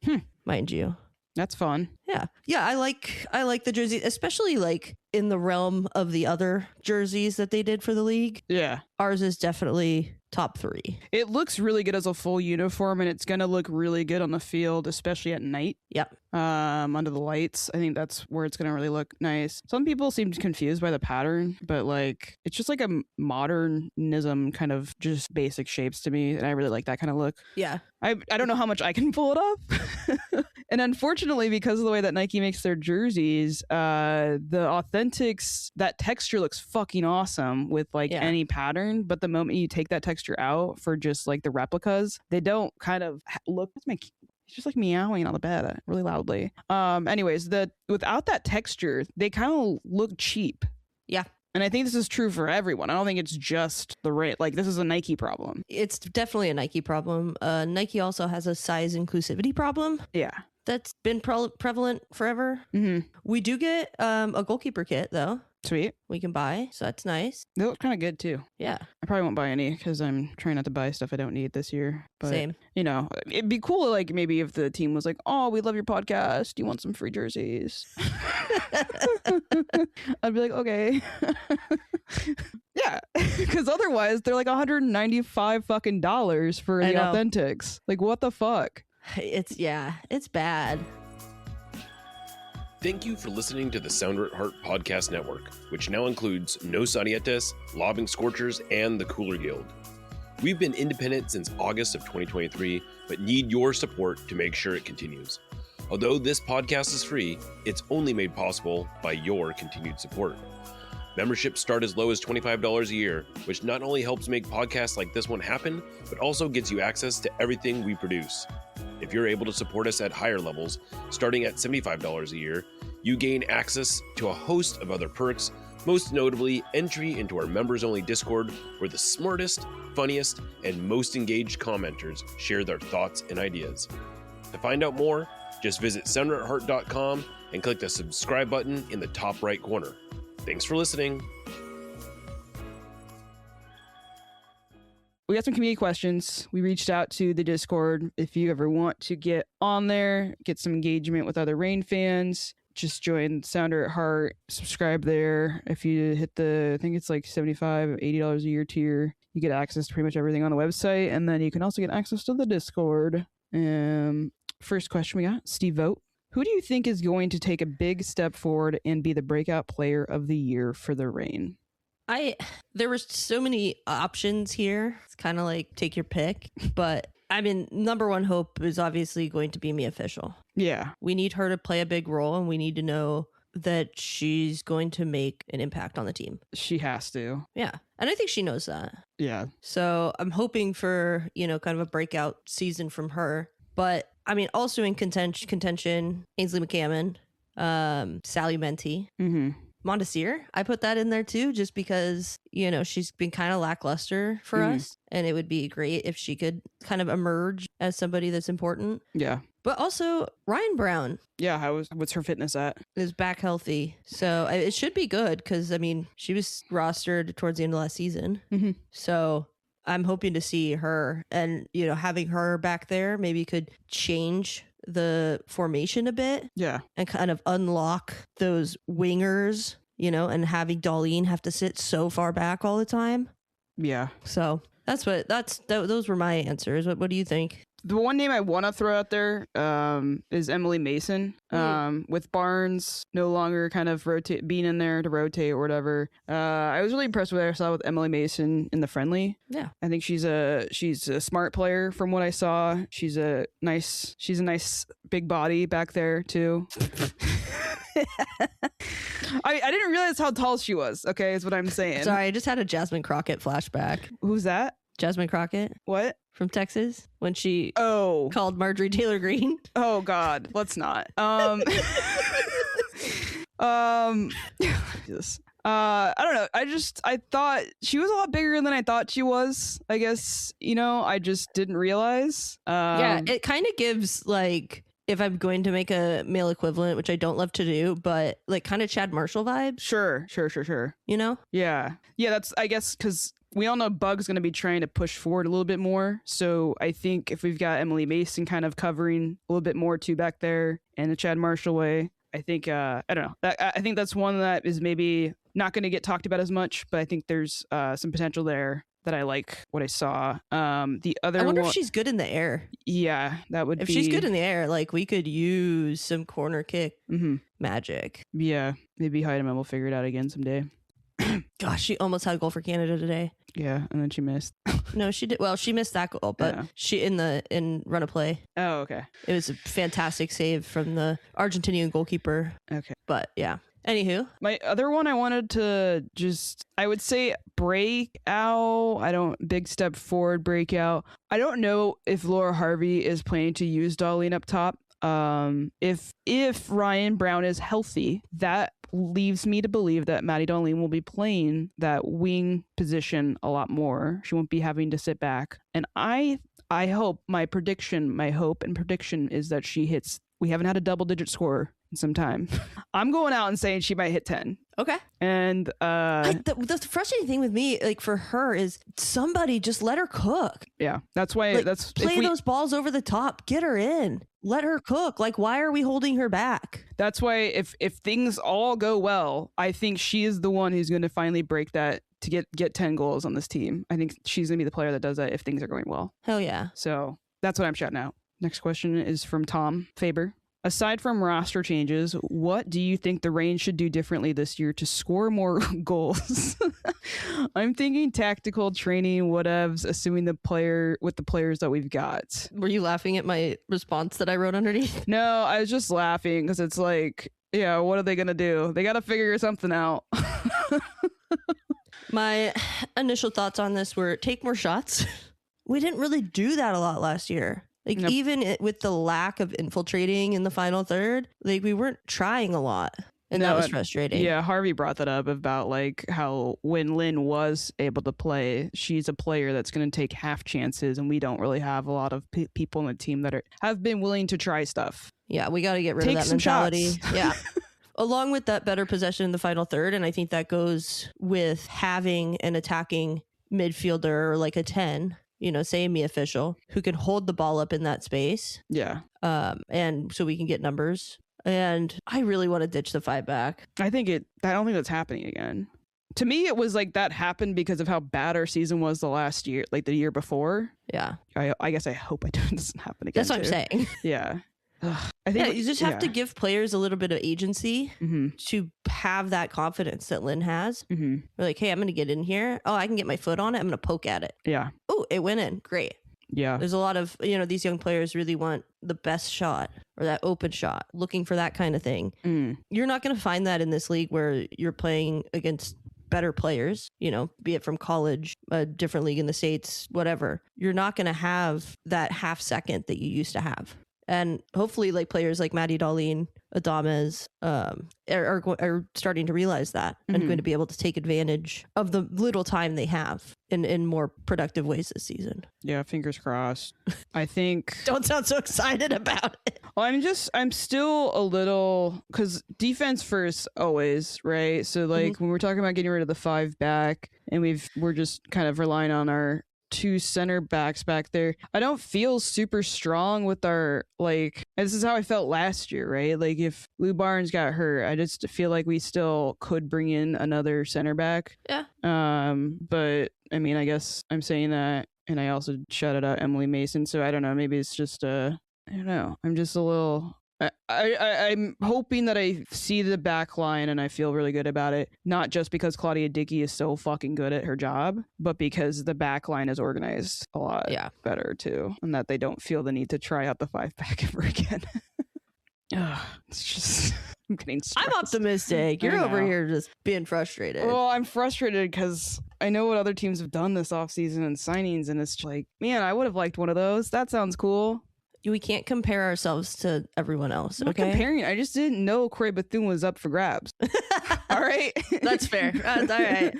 mind you. That's fun. Yeah. I like the jersey, especially like in the realm of the other jerseys that they did for the league. Yeah. Ours is definitely top 3. It looks really good as a full uniform, and it's going to look really good on the field, especially at night. Yep. Under the lights. I think that's where it's going to really look nice. Some people seem confused by the pattern, but like it's just like a modernism kind of just basic shapes to me, and I really like that kind of look. Yeah. I don't know how much I can pull it off. And unfortunately, because of the way that Nike makes their jerseys, the Authentics, that texture looks fucking awesome with like any pattern. But the moment you take that texture out for just like the replicas, they don't kind of look. It's just like meowing on the bed really loudly. Anyways, without that texture, they kind of look cheap. Yeah. And I think this is true for everyone. I don't think it's just the rate. Like, this is a Nike problem. It's definitely a Nike problem. Nike also has a size inclusivity problem. Yeah. That's been prevalent forever. Mm-hmm. We do get a goalkeeper kit, though. Sweet. We can buy, so that's nice. They look kind of good, too. Yeah. I probably won't buy any because I'm trying not to buy stuff I don't need this year. But, same. You know, it'd be cool, like, maybe if the team was like, oh, we love your podcast. Do you want some free jerseys? I'd be like, okay. Yeah. Because otherwise, they're like $195 fucking dollars for the Authentics. Like, what the fuck? It's bad. Thank you for listening to the Sounder at Heart Podcast Network, which now includes Nos Arietes, Lobbing Scorchers, and the Cooler Guild. We've been independent since August of 2023, but need your support to make sure it continues. Although this podcast is free, it's only made possible by your continued support. Memberships start as low as $25 a year, which not only helps make podcasts like this one happen, but also gets you access to everything we produce. If you're able to support us at higher levels, starting at $75 a year, you gain access to a host of other perks, most notably entry into our members-only Discord, where the smartest, funniest, and most engaged commenters share their thoughts and ideas. To find out more, just visit sounderatheart.com and click the subscribe button in the top right corner. Thanks for listening. We got some community questions. We reached out to the Discord. If you ever want to get on there, get some engagement with other Reign fans, just join Sounder at Heart, subscribe there. If you hit I think it's like $75, $80 a year tier, you get access to pretty much everything on the website. And then you can also get access to the Discord. First question we got, Steve Vogt. Who do you think is going to take a big step forward and be the breakout player of the year for the Reign? There were so many options here. It's kind of like take your pick. But I mean, number one hope is obviously going to be Mia Fischel. Yeah. We need her to play a big role, and we need to know that she's going to make an impact on the team. She has to. Yeah. And I think she knows that. Yeah. So I'm hoping for, kind of a breakout season from her. But I mean, also in contention, Ainsley McCammon, Sally Menti, Mondesir. I put that in there too, just because, she's been kind of lackluster for us. And it would be great if she could kind of emerge as somebody that's important. Yeah. But also Ryan Brown. Yeah. What's her fitness at? Is back healthy. So it should be good because, I mean, she was rostered towards the end of last season. So I'm hoping to see her, and, having her back there maybe could change the formation a bit. Yeah. And kind of unlock those wingers, and having Darlene have to sit so far back all the time. Yeah. So those were my answers. What do you think? The one name I want to throw out there is Emily Mason. With Barnes no longer kind of being in there to rotate or whatever. I was really impressed with what I saw with Emily Mason in the friendly. Yeah. I think she's a smart player from what I saw. She's a nice big body back there too. I didn't realize how tall she was. Okay, is what I'm saying. Sorry, I just had a Jasmine Crockett flashback. Who's that? Jasmine Crockett What? from Texas when she Oh. called Marjorie Taylor Greene. Oh God, let's not. Jesus. I don't know. I thought she was a lot bigger than I thought she was. I guess, I just didn't realize. Yeah, it kind of gives like, if I'm going to make a male equivalent, which I don't love to do, but like kind of Chad Marshall vibes. Sure. Yeah. That's, I guess, because we all know Bug's going to be trying to push forward a little bit more. So I think if we've got Emily Mason kind of covering a little bit more too back there in the Chad Marshall way, I think, I don't know. I think that's one that is maybe not going to get talked about as much, but I think there's some potential there that I like what I saw. The other I wonder if she's good in the air. Yeah, that would if be... she's good in the air, like we could use some corner kick magic. Yeah, maybe Heidemann will figure it out again someday. Gosh, she almost had a goal for Canada today. Yeah, and then she missed. No, she did. Well, she missed that goal, but Yeah. she in run of play. Oh, okay. It was a fantastic save from the Argentinian goalkeeper. Okay. But yeah. Anywho, my other one I wanted to I would say breakout. Big step forward breakout. I don't know if Laura Harvey is planning to use Darlene up top. If Ryan Brown is healthy, that leaves me to believe that Maddie Darlene will be playing that wing position a lot more. She won't be having to sit back. And I hope my hope and prediction is that she hits. We haven't had a double-digit score in some time. I'm going out and saying she might hit 10. okay. And the frustrating thing with me, like for her, is somebody just let her cook. Yeah, that's why. Like, that's play those balls over the top. Get her in. Let her cook. Like, why are we holding her back? That's why if things all go well, I think she is the one who's going to finally break that to get 10 goals on this team. I think she's going to be the player that does that if things are going well. Hell yeah. So that's what I'm shouting out. Next question is from Tom Faber. Aside from roster changes, what do you think the Reign should do differently this year to score more goals? I'm thinking tactical training, whatevs, assuming the players that we've got. Were you laughing at my response that I wrote underneath? No, I was just laughing because it's like, yeah, what are they going to do? They got to figure something out. My initial thoughts on this were take more shots. We didn't really do that a lot last year. Like, Nope. even with the lack of infiltrating in the final third, like we weren't trying a lot. And that was frustrating. Yeah, Harvey brought that up about like how when Lynn was able to play, she's a player that's going to take half chances, and we don't really have a lot of people on the team that have been willing to try stuff. Yeah, we got to get rid Take of that some mentality. shots. Yeah. Along with that better possession in the final third, and I think that goes with having an attacking midfielder or like a 10, say Mia Official, who can hold the ball up in that space. Yeah. And so we can get numbers. And I really want to ditch the 5 back. I don't think that's happening again. To me, it was like that happened because of how bad our season was the last year, like the year before. Yeah. I guess I hope it doesn't happen again. That's what I'm saying. Yeah. I think you just have to give players a little bit of agency to have that confidence that Lynn has. Mm-hmm. We're like, hey, I'm going to get in here. Oh, I can get my foot on it. I'm going to poke at it. Yeah. Oh, it went in. Great. Yeah. There's a lot of, these young players really want the best shot or that open shot, looking for that kind of thing. Mm. You're not going to find that in this league where you're playing against better players, be it from college, a different league in the States, whatever. You're not going to have that half second that you used to have. And hopefully, like players like Maddie Darlene, Adames, are starting to realize that and going to be able to take advantage of the little time they have in more productive ways this season. Yeah, fingers crossed. I think. Don't sound so excited about it. Well, I'm still a little, because defense first always, right? So like when we're talking about getting rid of the 5 back, and we're just kind of relying on our 2 center backs back there, I don't feel super strong with our, like, this is how I felt last year, right? Like if Lou Barnes got hurt, I just feel like we still could bring in another center back. Yeah. But I mean, I guess I'm saying that and I also shouted out Emily Mason. So I don't know. Maybe it's just I don't know. I'm just a little. I'm hoping that I see the back line and I feel really good about it. Not just because Claudia Dickey is so fucking good at her job, but because the back line is organized a lot better too. And that they don't feel the need to try out the 5-pack ever again. It's just... I'm getting stressed. I'm optimistic. You're over here just being frustrated. Well, I'm frustrated because I know what other teams have done this offseason and signings, and it's like, man, I would have liked one of those. That sounds cool. We can't compare ourselves to everyone else. I'm not comparing. I just didn't know Corey Bethune was up for grabs. All right. That's fair. That's all right.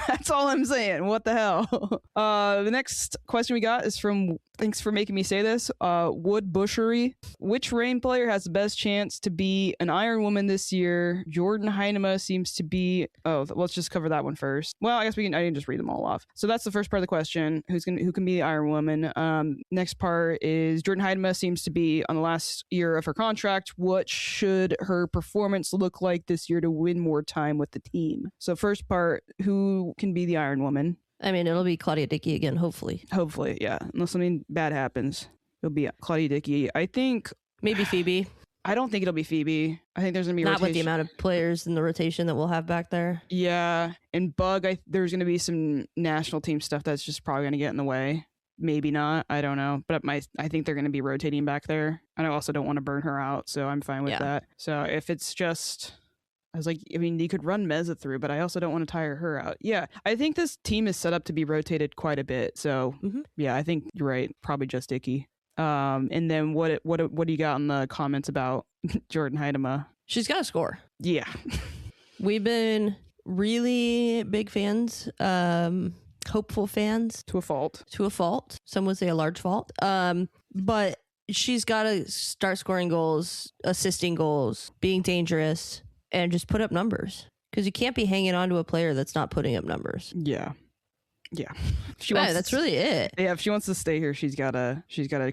That's all I'm saying. What the hell? The next question we got is from, thanks for making me say this, Wood Bushery. Which Reign player has the best chance to be an Iron Woman this year? Jordan Heinema seems to be... Oh, let's just cover that one first. Well, I guess I can just read them all off. So that's the first part of the question. Who can be the Iron Woman? Next part is Jordan Heinema seems to be on the last year of her contract. What should her performance look like this year to win more time with the team? So first part, who can be the Iron Woman? I mean, it'll be Claudia Dickey again, hopefully. Hopefully, yeah. Unless something bad happens, it'll be Claudia Dickey. I think... Maybe Phoebe. I don't think it'll be Phoebe. I think there's going to be not rotation. With the amount of players in the rotation that we'll have back there. Yeah. And Bug, there's going to be some national team stuff that's just probably going to get in the way. Maybe not. I don't know. But I think they're going to be rotating back there. And I also don't want to burn her out, so I'm fine with that. So if it's just... I was like, I mean, you could run Meza through, but I also don't want to tire her out. Yeah, I think this team is set up to be rotated quite a bit. So, yeah, I think you're right. Probably just Dickey. And then what do you got in the comments about Jordan Heinema? She's got to score. Yeah. We've been really big fans, hopeful fans. To a fault. To a fault. Some would say a large fault. But she's got to start scoring goals, assisting goals, being dangerous. And just put up numbers, because you can't be hanging on to a player that's not putting up numbers. Yeah. That's really it. Yeah, if she wants to stay here, she's gotta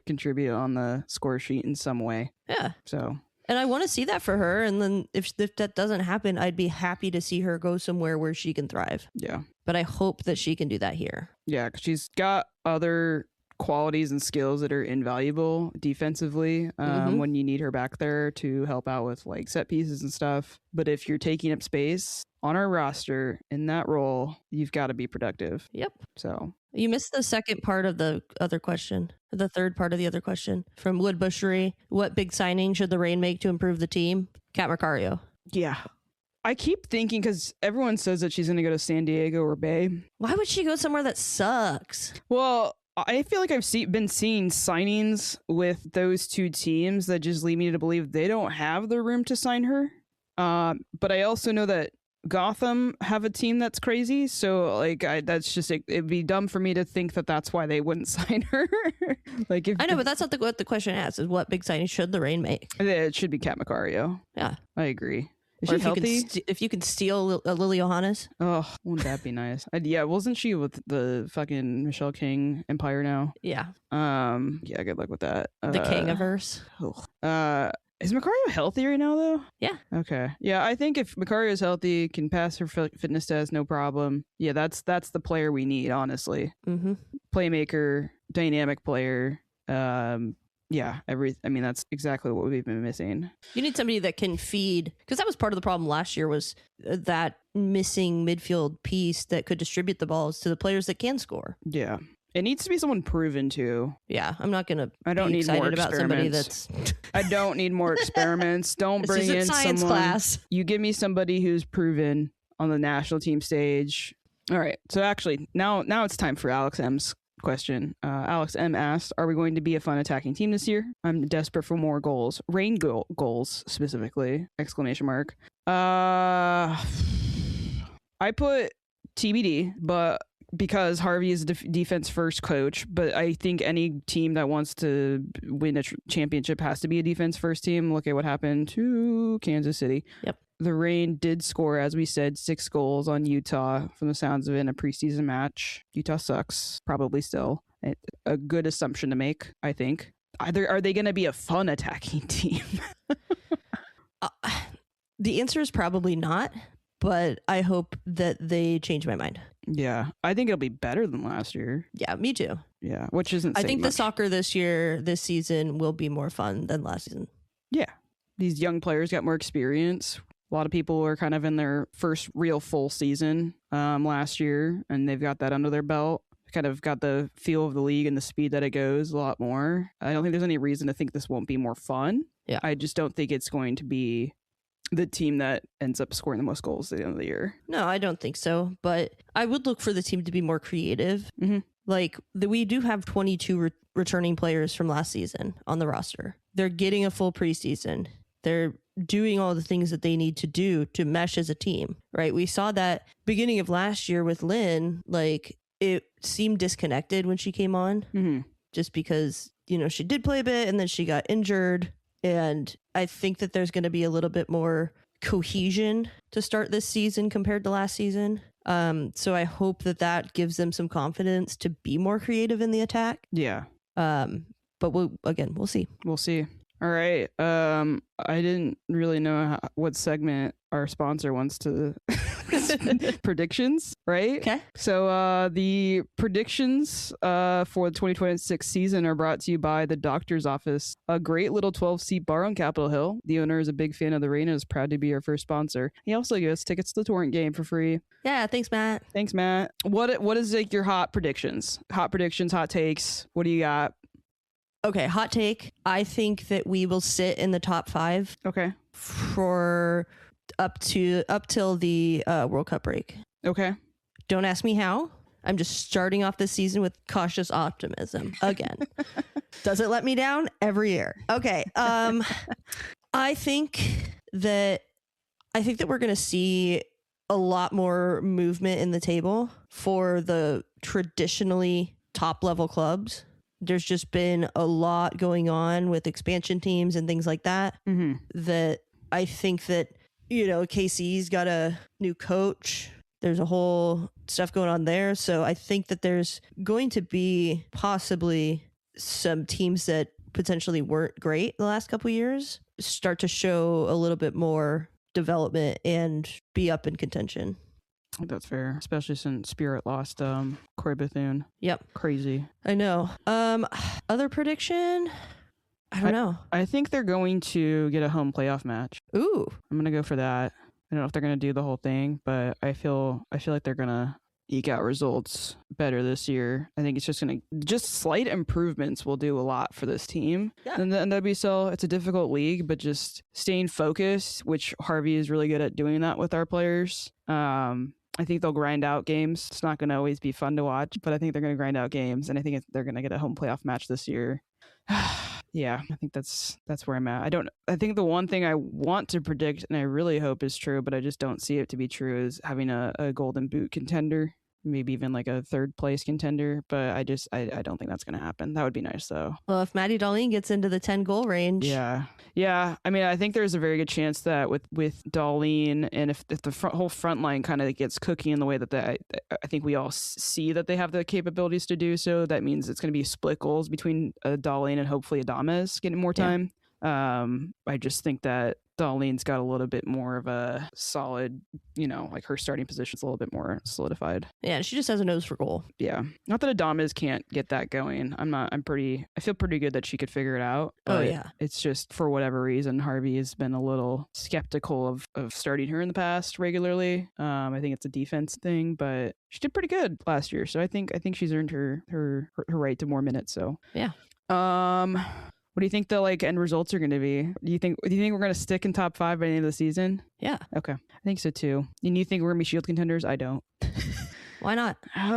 contribute on the score sheet in some way. Yeah. So. And I want to see that for her. And then if that doesn't happen, I'd be happy to see her go somewhere where she can thrive. Yeah. But I hope that she can do that here. Yeah, because she's got other qualities and skills that are invaluable defensively when you need her back there to help out with like set pieces and stuff. But if you're taking up space on our roster in that role, you've got to be productive. Yep. So you missed the second part of the other question, the third part of the other question from Wood Bushery. What big signing should the Reign make to improve the team? Kat Macario. Yeah. I keep thinking, because everyone says that she's going to go to San Diego or Bay. Why would she go somewhere that sucks? Well, I feel like I've been seeing signings with those two teams that just lead me to believe they don't have the room to sign her. But I also know that Gotham have a team that's crazy. So like, that's just, it'd be dumb for me to think that that's why they wouldn't sign her. Like, I know, but that's not what the question asks, is what big signing should the Reign make? It should be Kat Macario. Yeah. I agree. Is or she healthy? If you can steal Lily Johannes. Oh, wouldn't that be nice? Yeah, wasn't she with the fucking Michelle King Empire now? Yeah. Yeah, good luck with that. The King-averse. Is Macario healthy right now, though? Yeah. Okay. Yeah, I think if Macario is healthy, can pass her fitness test, no problem. Yeah, that's the player we need, honestly. Mm-hmm. Playmaker, dynamic player. Yeah, that's exactly what we've been missing. You need somebody that can feed, because that was part of the problem last year, was that missing midfield piece that could distribute the balls to the players that can score. Yeah. It needs to be someone proven too. Yeah, I'm not going to be excited about somebody that's... I don't need more experiments. Don't bring in science someone. Class. You give me somebody who's proven on the national team stage. All right. So actually, now it's time for Alex M's question. Alex M asked, are we going to be a fun attacking team this year? I'm desperate for more goals. Reign goals specifically, ! I put TBD, but because Harvey is a defense first coach, but I think any team that wants to win a championship has to be a defense first team. Look at what happened to Kansas City. Yep. The Reign did score, as we said, 6 goals on Utah from the sounds of it in a preseason match. Utah sucks, probably still. A good assumption to make, I think. Are they going to be a fun attacking team? The answer is probably not, but I hope that they change my mind. Yeah, I think it'll be better than last year. Yeah, me too. Yeah, which isn't. I think much. the soccer this season will be more fun than last season. Yeah, these young players got more experience. A lot of people are kind of in their first real full season last year, and they've got that under their belt. Kind of got the feel of the league and the speed that it goes a lot more. I don't think there's any reason to think this won't be more fun. Yeah, I just don't think it's going to be the team that ends up scoring the most goals at the end of the year. No, I don't think so. But I would look for the team to be more creative. Mm-hmm. Like we do have 22 returning players from last season on the roster. They're getting a full preseason. They're doing all the things that they need to do to mesh as a team, right? We saw that beginning of last year with Lynn, like it seemed disconnected when she came on, just because, you know, she did play a bit and then she got injured. And I think that there's going to be a little bit more cohesion to start this season compared to last season. So I hope that gives them some confidence to be more creative in the attack. Yeah. But we'll see. We'll see. All right. I didn't really know what segment our sponsor wants to predictions, right? Okay. So the predictions for the 2026 season are brought to you by the Doctor's Office, a great little 12-seat bar on Capitol Hill. The owner is a big fan of the rain and is proud to be our first sponsor. He also gives us tickets to the Torrent game for free. Yeah, thanks, Matt. Thanks, Matt. What is like your hot predictions? Hot takes. What do you got? Okay, hot take. I think that we will sit in the top 5. Okay. For up till the World Cup break. Okay. Don't ask me how. I'm just starting off this season with cautious optimism again. Does it let me down every year? Okay. I think that we're going to see a lot more movement in the table for the traditionally top level clubs. There's just been a lot going on with expansion teams and things like that. That I think that, you know, KC's got a new coach. There's a whole stuff going on there. So I think that there's going to be possibly some teams that potentially weren't great the last couple of years start to show a little bit more development and be up in contention. I think that's fair, especially since Spirit lost Corey Bethune. Yep. Crazy. I know. Other prediction? I don't know. I think they're going to get a home playoff match. Ooh. I'm going to go for that. I don't know if they're going to do the whole thing, but I feel like they're going to eke out results better this year. I think it's just slight improvements will do a lot for this team. Yeah. And the NWSL, it's a difficult league, but just staying focused, which Harvey is really good at doing that with our players. I think they'll grind out games. It's not going to always be fun to watch, but I think they're going to grind out games, and I think they're going to get a home playoff match this year. Yeah, I think that's where I'm at. I think the one thing I want to predict, and I really hope is true, but I just don't see it to be true, is having a golden boot contender, maybe even like a third place contender. But I don't think that's going to happen. That would be nice though. Well, if Maddie Darlene gets into the 10 goal range. Yeah. I mean, I think there's a very good chance that with Darlene, and if the whole front line kind of gets cooking in the way that I think we all see that they have the capabilities to do so, that means it's going to be split goals between Darlene and hopefully Adames getting more time. I just think that Darlene's got a little bit more of a solid, like her starting position's a little bit more solidified. Yeah, she just has a nose for goal. Yeah. Not that Adames can't get that going. I feel pretty good that she could figure it out. Oh, yeah. It's just for whatever reason, Harvey has been a little skeptical of starting her in the past regularly. I think it's a defense thing, but she did pretty good last year. So I think she's earned her right to more minutes. So yeah. What do you think the end results are going to be? Do you think we're going to stick in top 5 by the end of the season? Yeah. Okay. I think so too. And you think we're going to be Shield contenders? I don't. Why not? I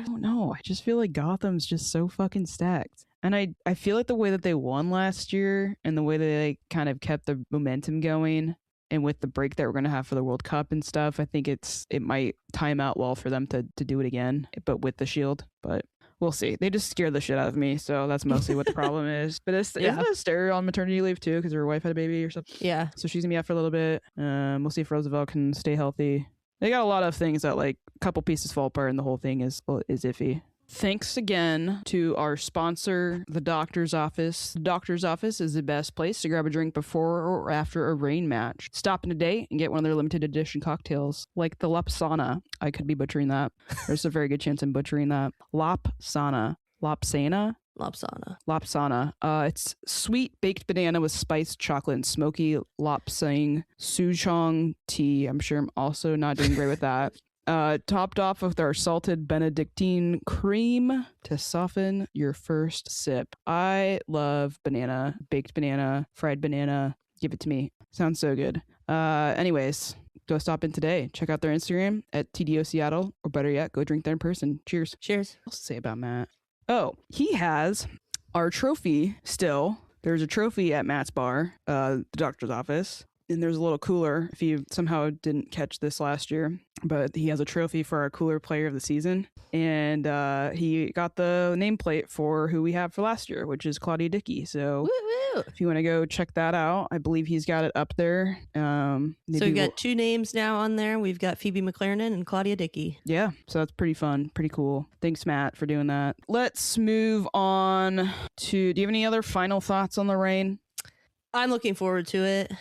don't know. I just feel like Gotham's just so fucking stacked. And I feel like the way that they won last year and the way that they kind of kept the momentum going, and with the break that we're going to have for the World Cup and stuff, I think it might time out well for them to do it again, but with the Shield. But we'll see. They just scared the shit out of me, so that's mostly what the problem is. But isn't Esther on maternity leave too because her wife had a baby or something? Yeah. So she's gonna be out for a little bit. We'll see if Roosevelt can stay healthy. They got a lot of things that a couple pieces fall apart, and the whole thing is iffy. Thanks again to our sponsor, the Doctor's Office. The Doctor's Office is the best place to grab a drink before or after a rain match. Stop in today and get one of their limited edition cocktails, like the Lapsana. I could be butchering that. There's a very good chance I'm butchering that. Lapsana. Lapsana? Lapsana. It's sweet baked banana with spiced chocolate and smoky lapsang souchong tea. I'm sure I'm also not doing great with that. Topped off with our salted Benedictine cream to soften your first sip. I love banana, baked banana, fried banana. Give it to me. Sounds so good. Anyways, go stop in today. Check out their Instagram at TDO Seattle, or better yet, go drink there in person. Cheers. Cheers. What else to say about Matt? Oh, he has our trophy still. There's a trophy at Matt's bar, the doctor's office. And there's a little cooler if you somehow didn't catch this last year. But he has a trophy for our cooler player of the season. And he got the nameplate for who we have for last year, which is Claudia Dickey. So Woo-woo. If you want to go check that out, I believe he's got it up there. So we've got two names now on there. We've got Phoebe McLaren and Claudia Dickey. Yeah, so that's pretty fun. Pretty cool. Thanks, Matt, for doing that. Let's move on to... Do you have any other final thoughts on the rain? I'm looking forward to it.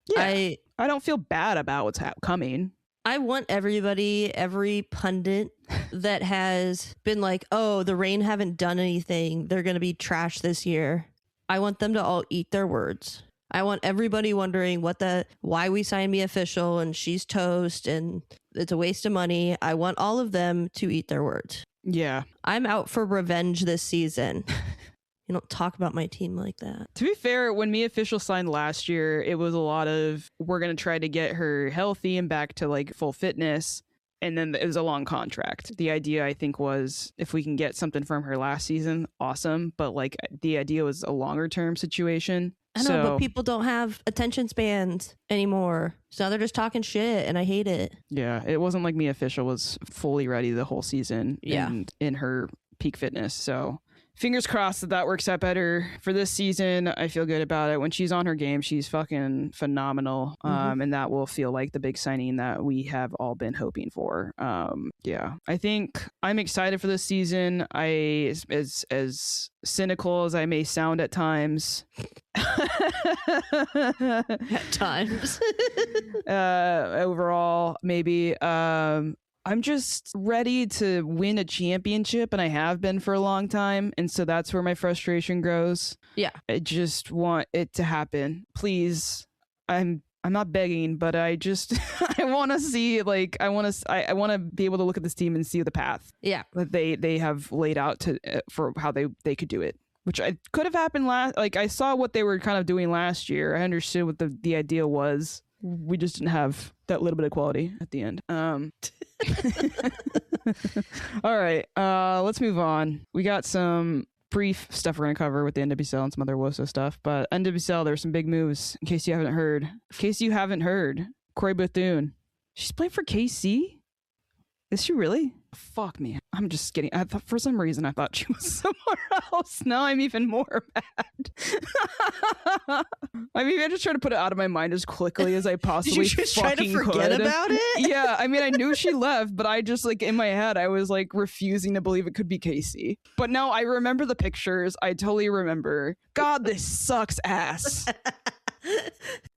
Yeah, I don't feel bad about what's coming. I want everybody, every pundit that has been like, oh, the Reign haven't done anything, they're going to be trash this year. I want them to all eat their words. I want everybody wondering why we signed me official and she's toast and it's a waste of money. I want all of them to eat their words. Yeah. I'm out for revenge this season. You don't talk about my team like that. To be fair, when me official signed last year, it was a lot of, we're going to try to get her healthy and back to like full fitness. And then it was a long contract. The idea, I think, was if we can get something from her last season, awesome. But like the idea was a longer term situation. I know, but people don't have attention spans anymore. So now they're just talking shit and I hate it. Yeah, it wasn't like me official was fully ready the whole season and in her peak fitness. So fingers crossed that works out better for this season. I feel good about it. When she's on her game, she's fucking phenomenal. And that will feel like the big signing that we have all been hoping for. Yeah, I think I'm excited for this season. As cynical as I may sound at times. At times. Overall, maybe. I'm just ready to win a championship, and I have been for a long time, and so that's where my frustration grows. Yeah. I just want it to happen. Please. I'm not begging, but I just I want to see I want to be able to look at this team and see the path. Yeah. That they have laid out to for how they could do it. Which I could have happened I saw what they were kind of doing last year. I understood what the idea was. We just didn't have that little bit of quality at the end. All right, let's move on. We got some brief stuff we're going to cover with the NWSL and some other WOSO stuff. But NWSL, there's some big moves, in case you haven't heard. Corey Bethune. She's playing for KC? Is she really? Fuck me. I'm just kidding. I thought for some reason I thought she was somewhere else. Now I'm even more mad. I mean, I just try to put it out of my mind as quickly as I possibly Did you just try to forget could. about it? Yeah, I mean, I knew she left, but I just in my head, I was refusing to believe it could be Casey. But now I remember the pictures. I totally remember. God, this sucks ass.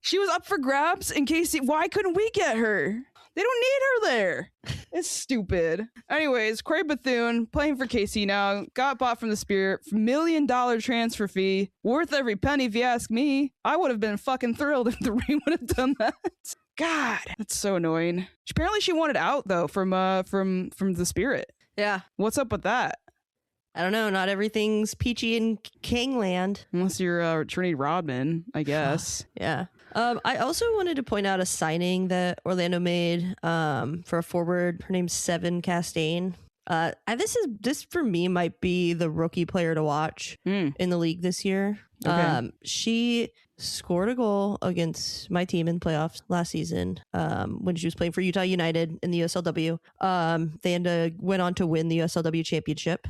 She was up for grabs, and Casey, why couldn't we get her? They don't need her there. It's stupid. Anyways, Corey Bethune playing for KC now. Got bought from the Spirit. $1 million transfer fee. Worth every penny if you ask me. I would have been fucking thrilled if the Reign would have done that. God, that's so annoying. Apparently she wanted out though from the Spirit. Yeah. What's up with that? I don't know. Not everything's peachy in Kingland. Unless you're Trinity Rodman, I guess. Yeah. I also wanted to point out a signing that Orlando made for a forward. Her name's Seven Castaigne. This for me might be the rookie player to watch in the league this year. Okay. She scored a goal against my team in playoffs last season when she was playing for Utah United in the USLW. They went on to win the USLW championship.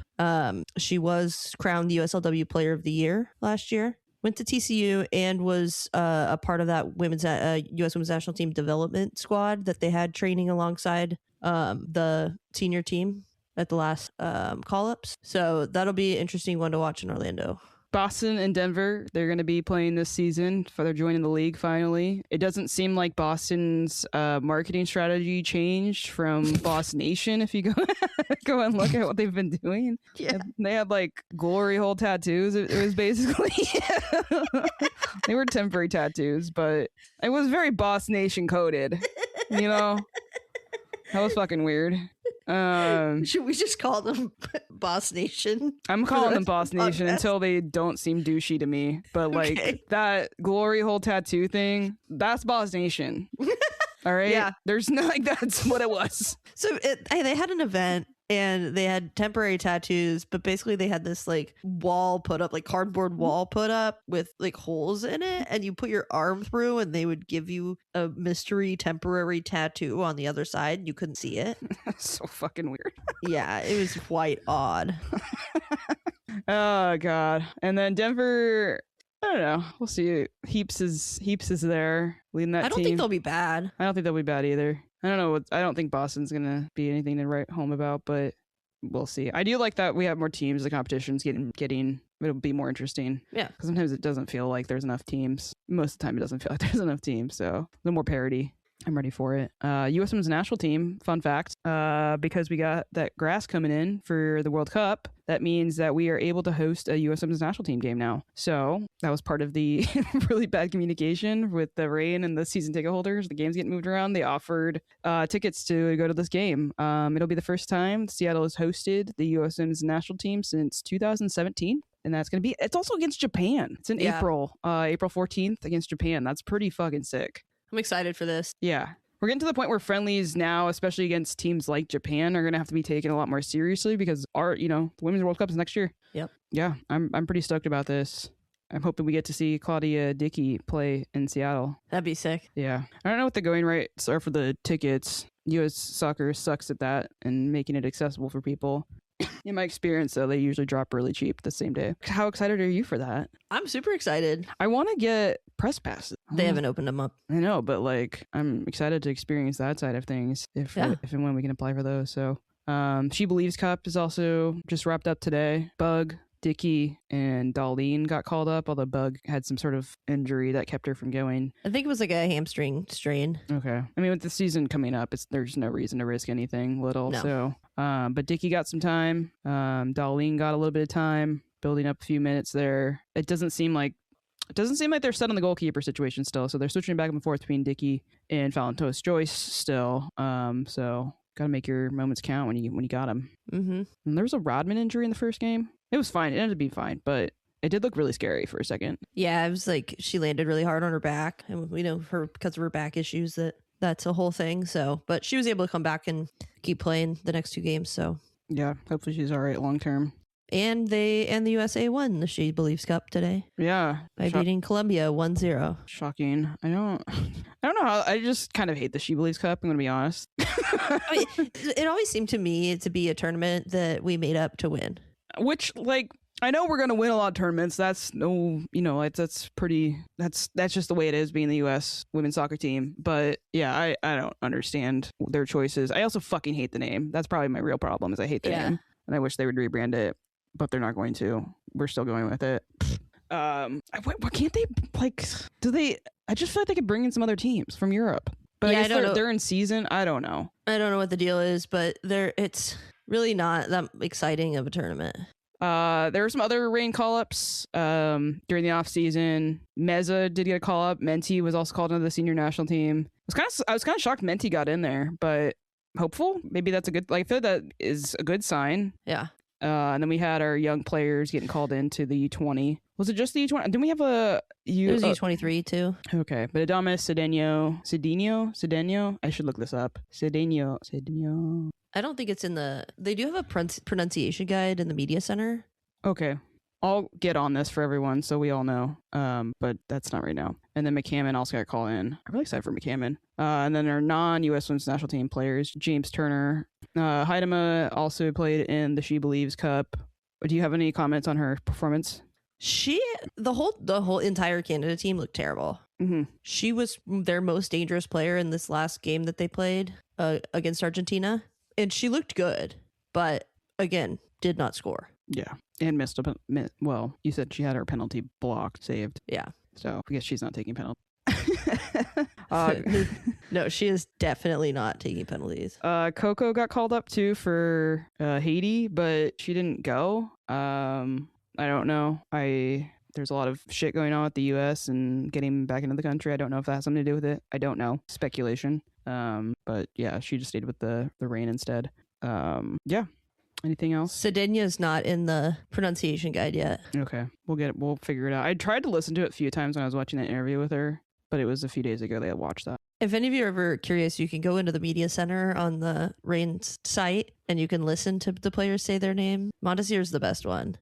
She was crowned the USLW Player of the Year last year. Went to TCU and was a part of that U.S. Women's National Team development squad that they had training alongside the senior team at the last call-ups. So that'll be an interesting one to watch in Orlando. Boston and Denver, they're going to be playing this season. They're joining the league finally. It doesn't seem like Boston's marketing strategy changed from Boss Nation. If you go and look at what they've been doing, Yeah. they had like glory hole tattoos. It was basically they were temporary tattoos, but it was very Boss Nation coded. You know, that was fucking weird. Should we just call them Boss Nation? I'm calling them Boss Nation until they don't seem douchey to me. But like that glory hole tattoo thing, that's Boss Nation. All right. Yeah. There's no like that's what it was. So they had an event and they had temporary tattoos, but basically they had this like wall put up, like cardboard wall put up with like holes in it, and you put your arm through and they would give you a mystery temporary tattoo on the other side. You couldn't see it. So fucking weird. Yeah, it was quite odd. Oh god. And then Denver, I don't know. We'll see. Heaps is there leading that team. I don't think they'll be bad. I don't think they'll be bad either. I don't know. I don't think Boston's gonna be anything to write home about, but we'll see. I do like that we have more teams. The competition's getting. It'll be more interesting. Yeah. Because sometimes it doesn't feel like there's enough teams. Most of the time, it doesn't feel like there's enough teams. So a little more parity. I'm ready for it. U.S. Women's National Team, fun fact, because we got that grass coming in for the World Cup, that means that we are able to host a U.S. Women's National Team game now. So that was part of the really bad communication with the rain and the season ticket holders. The game's getting moved around. They offered tickets to go to this game. It'll be the first time Seattle has hosted the U.S. Women's National Team since 2017. And that's going to be, it's also against Japan. It's in April 14th against Japan. That's pretty fucking sick. I'm excited for this. Yeah. We're getting to the point where friendlies now, especially against teams like Japan, are going to have to be taken a lot more seriously because the Women's World Cup is next year. Yep. Yeah, I'm pretty stoked about this. I'm hoping we get to see Claudia Dickey play in Seattle. That'd be sick. Yeah. I don't know what the going rates are for the tickets. U.S. soccer sucks at that and making it accessible for people. In my experience, though, they usually drop really cheap the same day. How excited are you for that? I'm super excited. I want to get press passes. They haven't opened them up. I know, but like I'm excited to experience that side of things if and when we can apply for those. So She Believes Cup is also just wrapped up today. Bug, Dickey, and Darlene got called up, although Bug had some sort of injury that kept her from going. I think it was like a hamstring strain. Okay. I mean, with the season coming up, there's no reason to risk anything little. No. So, but Dickey got some time. Darlene got a little bit of time, building up a few minutes there. It doesn't seem like they're set on the goalkeeper situation still. So they're switching back and forth between Dickey and Valentos Joyce still. So gotta make your moments count when you got them. Mm-hmm. And there was a Rodman injury in the first game. It was fine. It ended up being fine, but it did look really scary for a second. Yeah, it was like she landed really hard on her back, and we know her because of her back issues that's a whole thing. So, but she was able to come back and keep playing the next two games. So yeah, hopefully she's all right long term. And the USA won the She Believes Cup today. Yeah, by beating Colombia 1-0. Shocking. I don't know how. I just kind of hate the She Believes Cup. I'm gonna be honest. I mean, it always seemed to me to be a tournament that we made up to win. Which, like, I know we're gonna win a lot of tournaments. That's that's just the way it is being the U.S. women's soccer team. But yeah, I don't understand their choices. I also fucking hate the name. That's probably my real problem. Is I hate the name, and I wish they would rebrand it, but they're not going to. We're still going with it. What can't they like? Do they? I just feel like they could bring in some other teams from Europe. But yeah, I guess they're in season. I don't know. I don't know what the deal is, but it's really not that exciting of a tournament. There were some other rain call-ups during the offseason. Meza did get a call-up. Menti was also called into the senior national team. I was kind of shocked Menti got in there, but hopeful. Maybe that's a good. Like, I feel that is a good sign. Yeah. And then we had our young players getting called into the U20. Was it just the U20? Didn't we have a It was U23 too. Okay, but Adamas Cedeno. I should look this up. Cedeno. I don't think it's in they do have a pronunciation guide in the media center. Okay. I'll get on this for everyone so we all know. But that's not right now. And then McCammon also got called in. I'm really excited for McCammon. And then our non-U.S. Women's National Team players, James Turner. Heidema also played in the She Believes Cup. Do you have any comments on her performance? The whole entire Canada team looked terrible. Mm-hmm. She was their most dangerous player in this last game that they played against Argentina. And she looked good. but again, did not score. Yeah. And missed a well, you said she had her penalty blocked, saved. Yeah. So I guess she's not taking penalties. No, she is definitely not taking penalties. Coco got called up too for Haiti, but she didn't go. I don't know. There's a lot of shit going on with the U.S. and getting back into the country. I don't know if that has something to do with it. I don't know. Speculation. But yeah, she just stayed with the Reign instead. Yeah. Anything else? Sedenia's not in the pronunciation guide yet. Okay. We'll figure it out. I tried to listen to it a few times when I was watching that interview with her, but it was a few days ago that I watched that. If any of you are ever curious, you can go into the media center on the Reign site and you can listen to the players say their name. Montesier's the best one.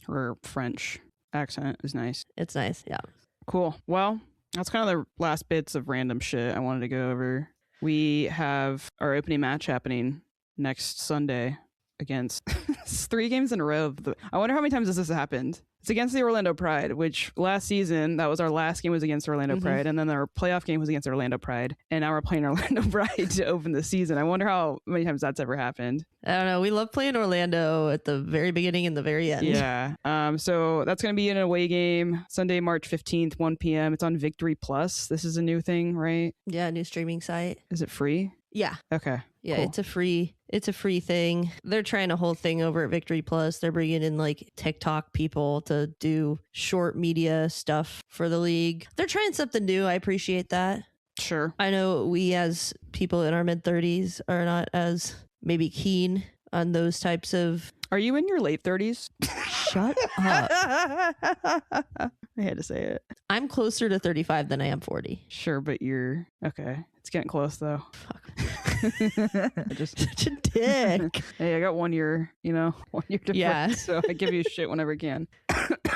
Her French accent is nice. It's nice, yeah. Cool. Well, that's kind of the last bits of random shit I wanted to go over. We have our opening match happening next Sunday against 3 games in a row. I wonder how many times this has happened. It's against the Orlando Pride, which last season, that was our last game was against Orlando Pride. And then our playoff game was against Orlando Pride. And now we're playing Orlando Pride to open the season. I wonder how many times that's ever happened. I don't know. We love playing Orlando at the very beginning and the very end. Yeah. So that's going to be an away game Sunday, March 15th, 1 p.m. It's on Victory Plus. This is a new thing, right? Yeah, new streaming site. Is it free? Yeah. Okay. Yeah, cool. It's a free thing. They're trying a whole thing over at Victory Plus. They're bringing in like TikTok people to do short media stuff for the league. They're trying something new. I appreciate that. Sure. I know we as people in our mid-30s are not as maybe keen on those types of... Are you in your late 30s? Shut up. I had to say it. I'm closer to 35 than I am 40. Sure, but you're... Okay. It's getting close, though. Fuck. Such a dick. Hey, I got 1 year, 1 year difference, Yeah. so I give you shit whenever I can.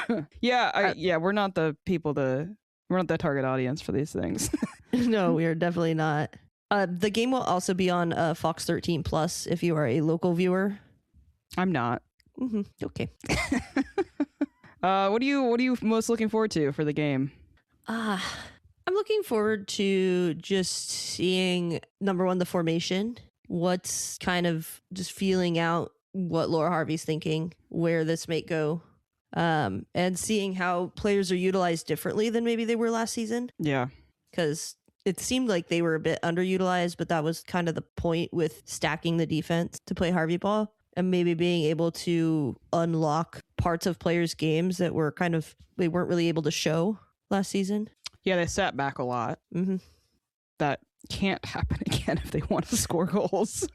We're not the people we're not the target audience for these things. No, we are definitely not. The game will also be on Fox 13 Plus if you are a local viewer. I'm not. Mm-hmm. Okay. What are you most looking forward to for the game? I'm looking forward to just seeing, number one, the formation. What's kind of just feeling out what Laura Harvey's thinking, where this may go, and seeing how players are utilized differently than maybe they were last season. Yeah. Because it seemed like they were a bit underutilized, but that was kind of the point with stacking the defense to play Harvey ball and maybe being able to unlock parts of players' games that were they weren't really able to show last season. Yeah, they sat back a lot. Mm-hmm. That can't happen again if they want to score goals.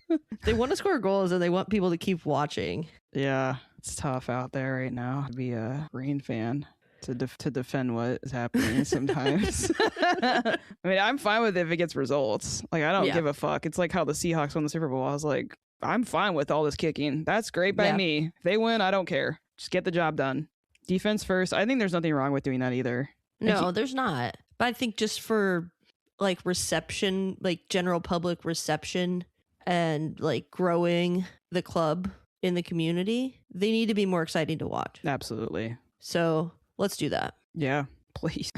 They want to score goals and they want people to keep watching. Yeah, it's tough out there right now to be a Reign fan. To defend what is happening sometimes. I mean, I'm fine with it if it gets results. Like, I don't give a fuck. It's like how the Seahawks won the Super Bowl. I was like, I'm fine with all this kicking. That's great by me. If they win, I don't care. Just get the job done. Defense first. I think there's nothing wrong with doing that either. No, there's not. But I think just for like reception, like general public reception and like growing the club in the community, they need to be more exciting to watch. Absolutely. So let's do that. Yeah, please.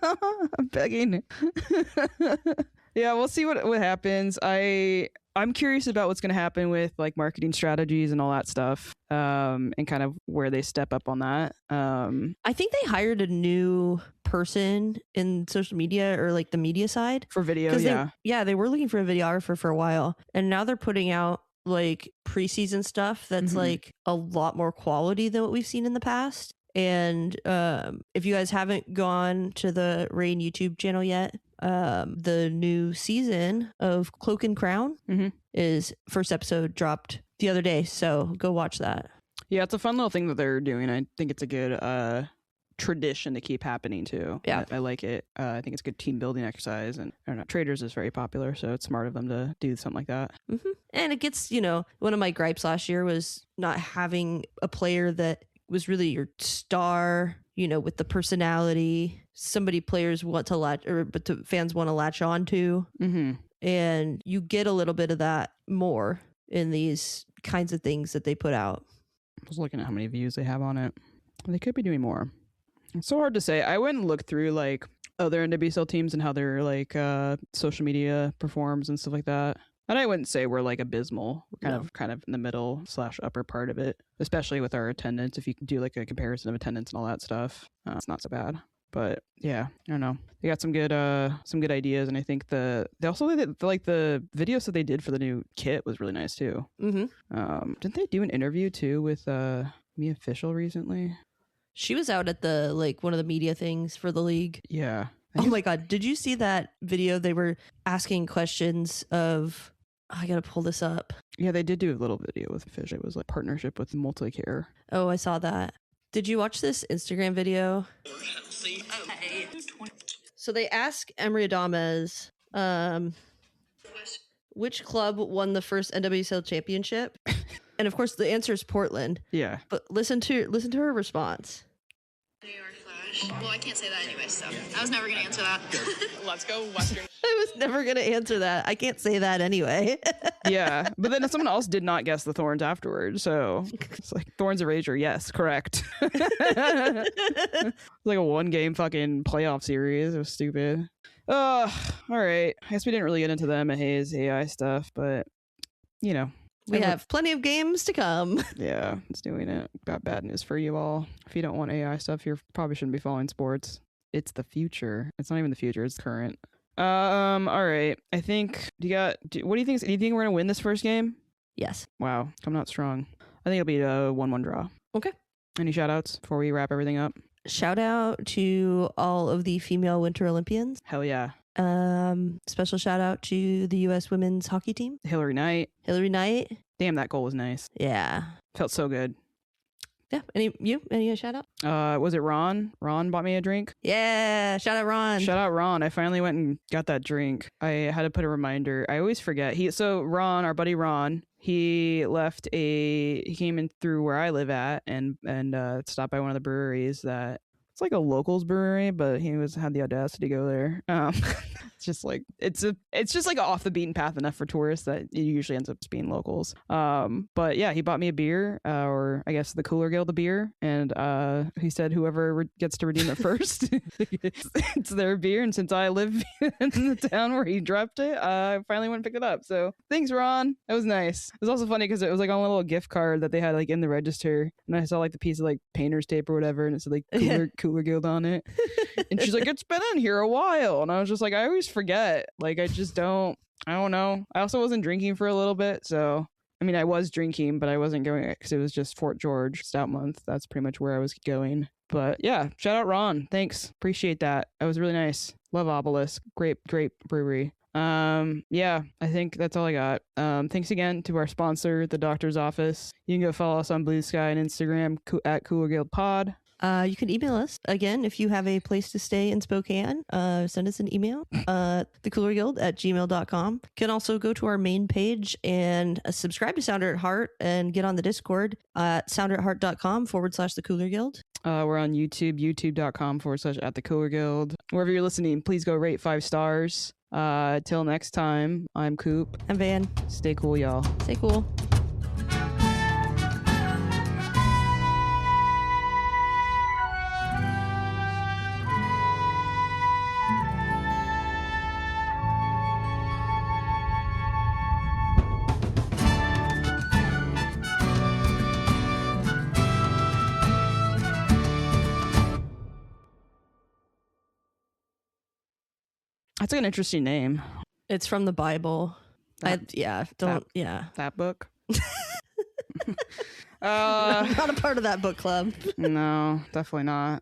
I'm begging. Yeah, we'll see what happens. I'm curious about what's going to happen with like marketing strategies and all that stuff, and kind of where they step up on that. I think they hired a new person in social media or like the media side for video. They were looking for a videographer for a while, and now they're putting out like preseason stuff that's like a lot more quality than what we've seen in the past. And if you guys haven't gone to the Reign YouTube channel yet, the new season of Cloak and Crown is first episode dropped the other day, so go watch that. Yeah, it's a fun little thing that they're doing. I think it's a good tradition to keep happening too. Yeah, I like it. I think it's a good team building exercise, and I don't know, Traders is very popular, so it's smart of them to do something like that. And it gets, one of my gripes last year was not having a player that was really your star, with the personality players want to fans want to latch on to. And you get a little bit of that more in these kinds of things that they put out. I was looking at how many views they have on it. They could be doing more. It's so hard to say. I went and looked through like other NWSL teams and how their like social media performs and stuff like that. And I wouldn't say we're like abysmal. We're No. kind of in the middle / upper part of it, especially with our attendance. If you can do like a comparison of attendance and all that stuff, it's not so bad. But yeah, I don't know. They got some good ideas, and I think they also did, like the videos that they did for the new kit was really nice too. Mm-hmm. Didn't they do an interview too with Mia Official recently? She was out at the like one of the media things for the league. Yeah. Oh my god, did you see that video? They were asking questions of I gotta pull this up. Yeah, they did do a little video with Fish. It was like partnership with Multicare. Oh, I saw that. Did you watch this Instagram video? So they ask Emery Adames, which club won the first NWSL championship? And of course, the answer is Portland. Yeah. But listen to her response. New York Flash. Well, I can't say that anyway, so I was never going to answer that. Let's go Western. I was never going to answer that. I can't say that anyway. Yeah, but then someone else did not guess the Thorns afterwards, so it's like Thorns Erasure, yes, correct. It's like a 1-game fucking playoff series. It was stupid. All right. I guess we didn't really get into the Emma Hayes AI stuff, but you know. We have plenty of games to come. Yeah, it's doing it. Got bad news for you all. If you don't want AI stuff, you probably shouldn't be following sports. It's the future. It's not even the future, it's current. All right. I think what do you think? Do you think we're gonna win this first game? Yes. Wow, coming out strong. I think it'll be a 1-1 draw. Okay. Any shout outs before we wrap everything up? Shout out to all of the female Winter Olympians. Hell yeah. Special shout out to the U.S. women's hockey team. Hillary Knight. Damn, that goal was nice. Yeah. Felt so good. Yeah. Any shout out? Was it Ron? Ron bought me a drink. Yeah. Shout out Ron. Shout out Ron. I finally went and got that drink. I had to put a reminder. I always forget. Ron, our buddy Ron, he came in through where I live at and stopped by one of the breweries that it's like a locals brewery, but he had the audacity to go there. It's just like it's just like off the beaten path enough for tourists that it usually ends up being locals. But yeah, he bought me a beer, or I guess the Cooler Guild a beer, and he said whoever gets to redeem it first, it's their beer. And since I live in the town where he dropped it, I finally went and picked it up. So thanks, Ron. That was nice. It was also funny because it was like on a little gift card that they had like in the register, and I saw like the piece of like painter's tape or whatever, and it said like Cooler Guild on it. And she's like, it's been in here a while. And I was just like, I always forget. Like, I don't know. I also wasn't drinking for a little bit. So, I mean, I was drinking, but I wasn't going because it was just Fort George Stout Month. That's pretty much where I was going. But yeah, shout out Ron. Thanks. Appreciate that. That was really nice. Love Obelisk. Great brewery. Yeah, I think that's all I got. Thanks again to our sponsor, the Doctor's Office. You can go follow us on Bluesky and Instagram at Cooler Guild Pod. You can email us again if you have a place to stay in Spokane. Send us an email, thecoolerguild@gmail.com. You can also go to our main page and subscribe to Sounder at Heart and get on the Discord at sounderatheart.com/thecoolerguild. We're on YouTube, youtube.com/@thecoolerguild. Wherever you're listening, please go rate 5 stars. Till next time, I'm Coop. I'm Van. Stay cool, y'all. Stay cool. That's an interesting name. It's from the Bible. That book. Not a part of that book club. No, definitely not.